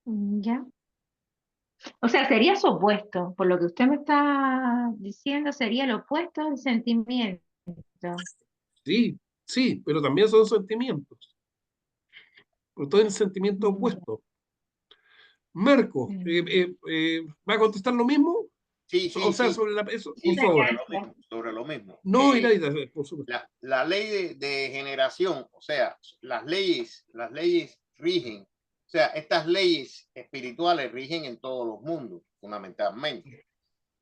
Ya. O sea, sería su opuesto, por lo que usted me está diciendo, sería el opuesto del sentimiento. Sí, sí, pero también son sentimientos, pero todo es sentimiento Ya. opuesto. Marco, ¿va a contestar lo mismo? Sí, O sí, sea, sí, sobre eso, sí, por favor. sobre lo mismo. No, Iraida, por supuesto. La ley de generación, o sea, las leyes rigen, o sea, estas leyes espirituales rigen en todos los mundos, fundamentalmente.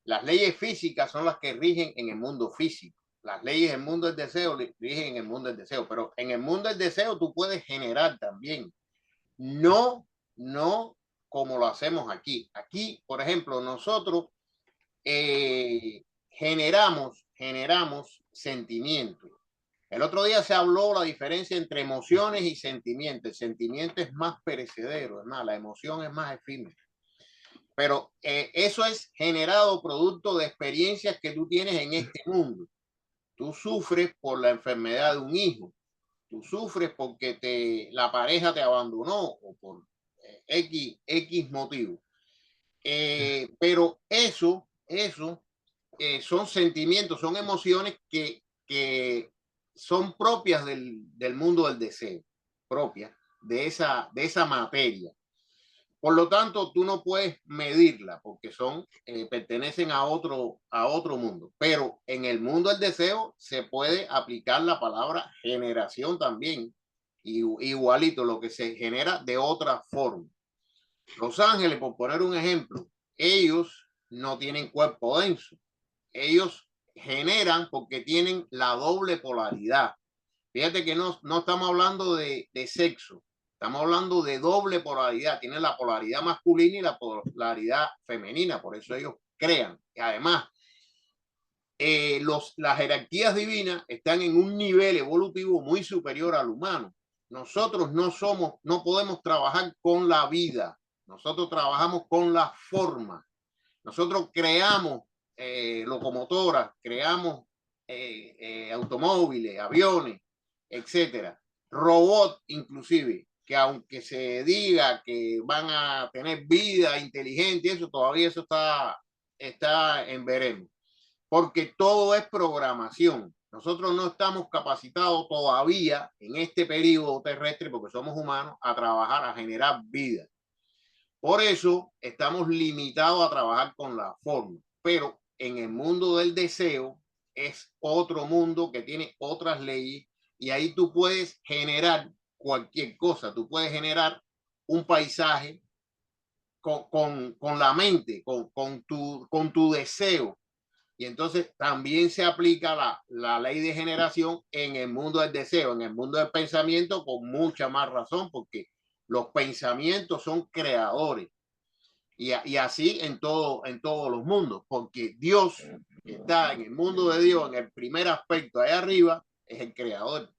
Las leyes físicas son las que rigen en el mundo físico. Las leyes del mundo del deseo rigen en el mundo del deseo, pero en el mundo del deseo tú puedes generar también. No como lo hacemos aquí. Aquí, por ejemplo, nosotros generamos sentimientos. El otro día se habló la diferencia entre emociones y sentimientos. El sentimiento es más perecedero, es más, la emoción es más efímera. Pero eso es generado producto de experiencias que tú tienes en este mundo. Tú sufres por la enfermedad de un hijo. Tú sufres porque la pareja te abandonó o por X motivo. Pero eso son sentimientos, son emociones que son propias del mundo del deseo, propias de esa materia. Por lo tanto, tú no puedes medirla porque pertenecen a otro mundo. Pero en el mundo del deseo se puede aplicar la palabra generación también. Igualito, lo que se genera de otra forma. Los ángeles, por poner un ejemplo, ellos no tienen cuerpo denso. Ellos generan porque tienen la doble polaridad. Fíjate que no estamos hablando de sexo, estamos hablando de doble polaridad. Tienen la polaridad masculina y la polaridad femenina, por eso ellos crean. Y además, las jerarquías divinas están en un nivel evolutivo muy superior al humano. Nosotros no podemos trabajar con la vida, nosotros trabajamos con la forma. Nosotros creamos locomotoras, creamos automóviles, aviones, etcétera, robots inclusive, que aunque se diga que van a tener vida inteligente, eso todavía eso está en veremos, porque todo es programación. Nosotros no estamos capacitados todavía en este periodo terrestre, porque somos humanos, a trabajar, a generar vida. Por eso estamos limitados a trabajar con la forma, pero en el mundo del deseo es otro mundo que tiene otras leyes y ahí tú puedes generar cualquier cosa. Tú puedes generar un paisaje con la mente, con tu deseo. Y entonces también se aplica la ley de generación en el mundo del deseo, en el mundo del pensamiento, con mucha más razón, porque los pensamientos son creadores. Y así en todos los mundos, porque Dios está en el mundo de Dios, en el primer aspecto, ahí arriba, es el creador,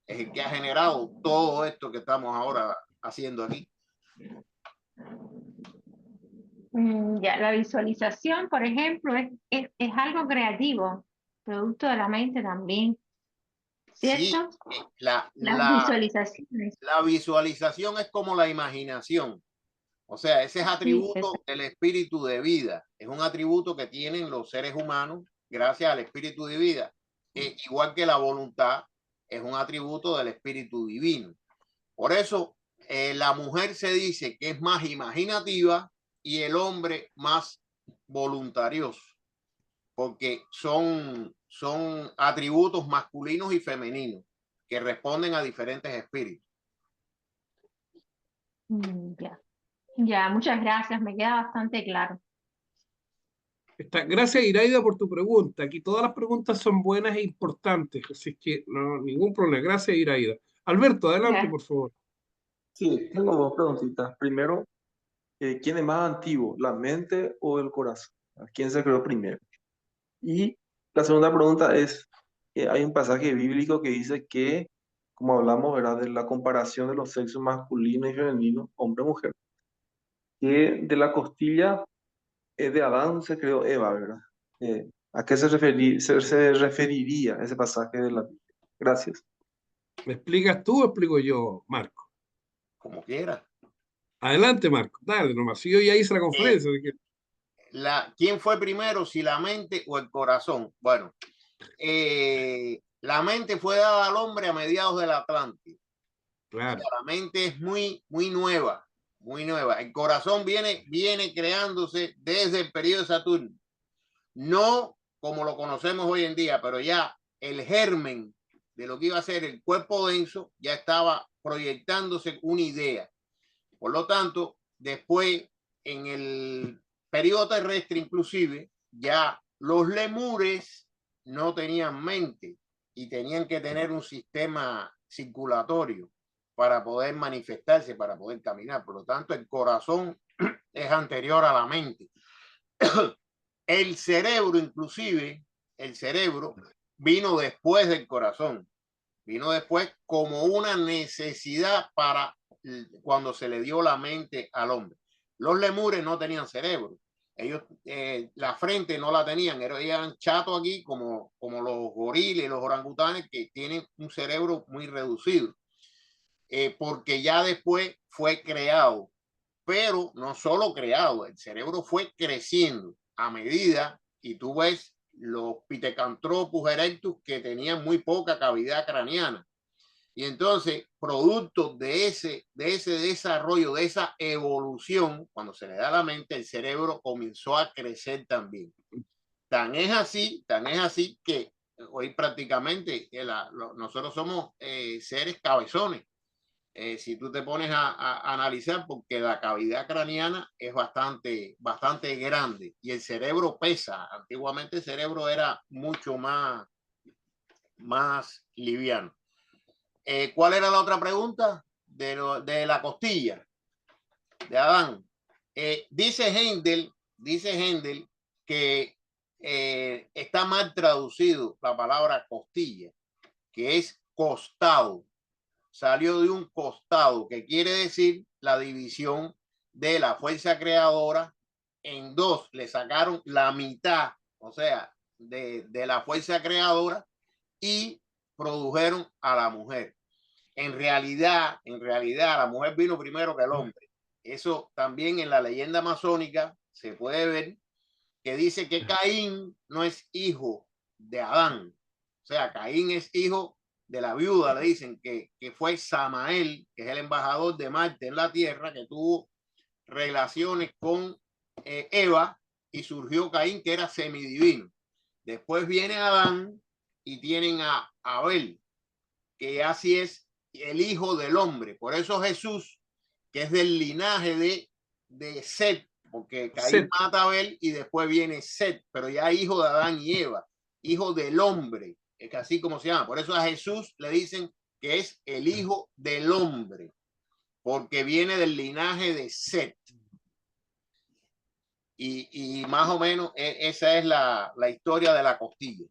es el que ha generado todo esto que estamos ahora haciendo aquí. Ya, la visualización, por ejemplo, es algo creativo, producto de la mente también, ¿cierto? Sí, Las visualizaciones. la visualización es como la imaginación. O sea, ese es atributo del espíritu de vida. Es un atributo que tienen los seres humanos gracias al espíritu de vida. Igual que la voluntad es un atributo del espíritu divino. Por eso la mujer se dice que es más imaginativa y el hombre más voluntarioso, porque son atributos masculinos y femeninos que responden a diferentes espíritus. Ya, muchas gracias, me queda bastante claro. Gracias, Iraida, por tu pregunta. Aquí todas las preguntas son buenas e importantes, así que no, ningún problema. Gracias, Iraida. Alberto, adelante, por favor. Sí, tengo dos preguntitas. Primero, ¿quién es más antiguo, la mente o el corazón? ¿Quién se creó primero? Y la segunda pregunta es, hay un pasaje bíblico que dice que, como hablamos, ¿verdad?, de la comparación de los sexos masculino y femenino, hombre-mujer, que de la costilla de Adán se creó Eva, ¿verdad? ¿A qué se referiría ese pasaje de la Biblia? Gracias. ¿Me explicas tú o explico yo, Marco? Como quiera. Adelante, Marco. Dale, nomás. Si yo ya hice la conferencia. ¿Quién fue primero, si la mente o el corazón? Bueno, la mente fue dada al hombre a mediados del Atlántico. Claro. O sea, la mente es muy nueva. muy nueva. El corazón viene creándose desde el periodo de Saturno. No como lo conocemos hoy en día, pero ya el germen de lo que iba a ser el cuerpo denso ya estaba proyectándose una idea. Por lo tanto, después en el periodo terrestre inclusive, ya los lemures no tenían mente y tenían que tener un sistema circulatorio para poder manifestarse, para poder caminar. Por lo tanto, el corazón es anterior a la mente. El cerebro, inclusive, el cerebro vino después del corazón. Vino después como una necesidad para cuando se le dio la mente al hombre. Los lemures no tenían cerebro. Ellos, la frente no la tenían. Eran chatos aquí como los gorilas y los orangutanes que tienen un cerebro muy reducido. Porque ya después fue creado. Pero no solo creado, el cerebro fue creciendo a medida, y tú ves los Pithecanthropus erectus que tenían muy poca cavidad craneana. Y entonces, producto de ese desarrollo, de esa evolución, cuando se le da la mente, el cerebro comenzó a crecer también. Tan es así que hoy prácticamente nosotros somos seres cabezones. Si tú te pones a analizar, porque la cavidad craneana es bastante grande y el cerebro pesa. Antiguamente el cerebro era mucho más liviano. ¿Cuál era la otra pregunta? De la costilla de Adán. Dice Händel que está mal traducido la palabra costilla, que es costado. Salió de un costado, que quiere decir la división de la fuerza creadora en dos. Le sacaron la mitad, o sea, de la fuerza creadora, y produjeron a la mujer. En realidad, la mujer vino primero que el hombre. Eso también en la leyenda masónica se puede ver, que dice que Caín no es hijo de Adán. O sea, Caín es hijo de la viuda, le dicen que fue Samael, que es el embajador de Marte en la tierra, que tuvo relaciones con Eva, y surgió Caín, que era semidivino. Después viene Adán y tienen a Abel, que así es el hijo del hombre. Por eso Jesús, que es del linaje de Set, porque Caín mata a Abel y después viene Set, pero ya hijo de Adán y Eva, hijo del hombre, es así como se llama. Por eso a Jesús le dicen que es el hijo del hombre, porque viene del linaje de Set. Y más o menos esa es la historia de la costilla,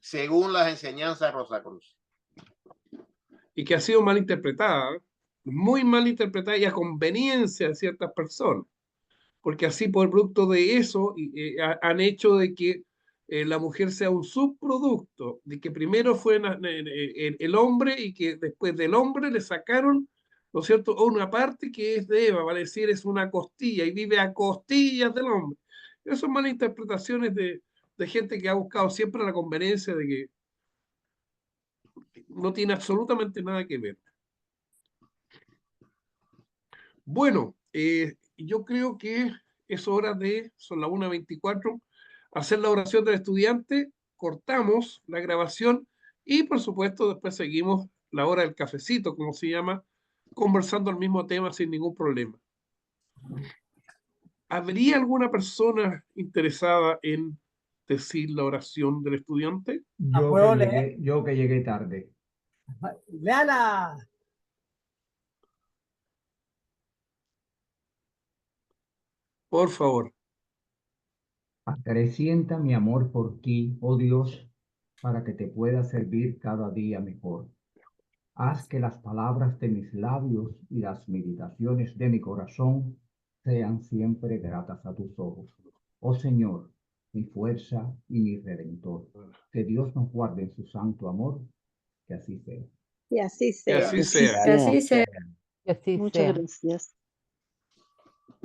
según las enseñanzas de Rosacruz. Y que ha sido mal interpretada, muy mal interpretada, y a conveniencia de ciertas personas, porque así por el producto de eso han hecho de que la mujer sea un subproducto, de que primero fue el hombre y que después del hombre le sacaron, ¿no es cierto?, una parte que es de Eva, vale decir, es una costilla y vive a costillas del hombre. Esas son malas interpretaciones de gente que ha buscado siempre la conveniencia de que no tiene absolutamente nada que ver. Bueno, yo creo que es hora son las 1:24, hacer la oración del estudiante, cortamos la grabación y por supuesto después seguimos la hora del cafecito, como se llama, conversando el mismo tema sin ningún problema. ¿Habría alguna persona interesada en decir la oración del estudiante? Yo que llegué tarde. Léala. Por favor. Acrecienta mi amor por ti, oh Dios, para que te pueda servir cada día mejor. Haz que las palabras de mis labios y las meditaciones de mi corazón sean siempre gratas a tus ojos. Oh Señor, mi fuerza y mi redentor. Que Dios nos guarde en su santo amor. Que así sea. Y así Que sea. así sea. Que así sea. Que así Muchas sea. gracias.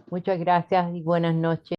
Muchas gracias y buenas noches.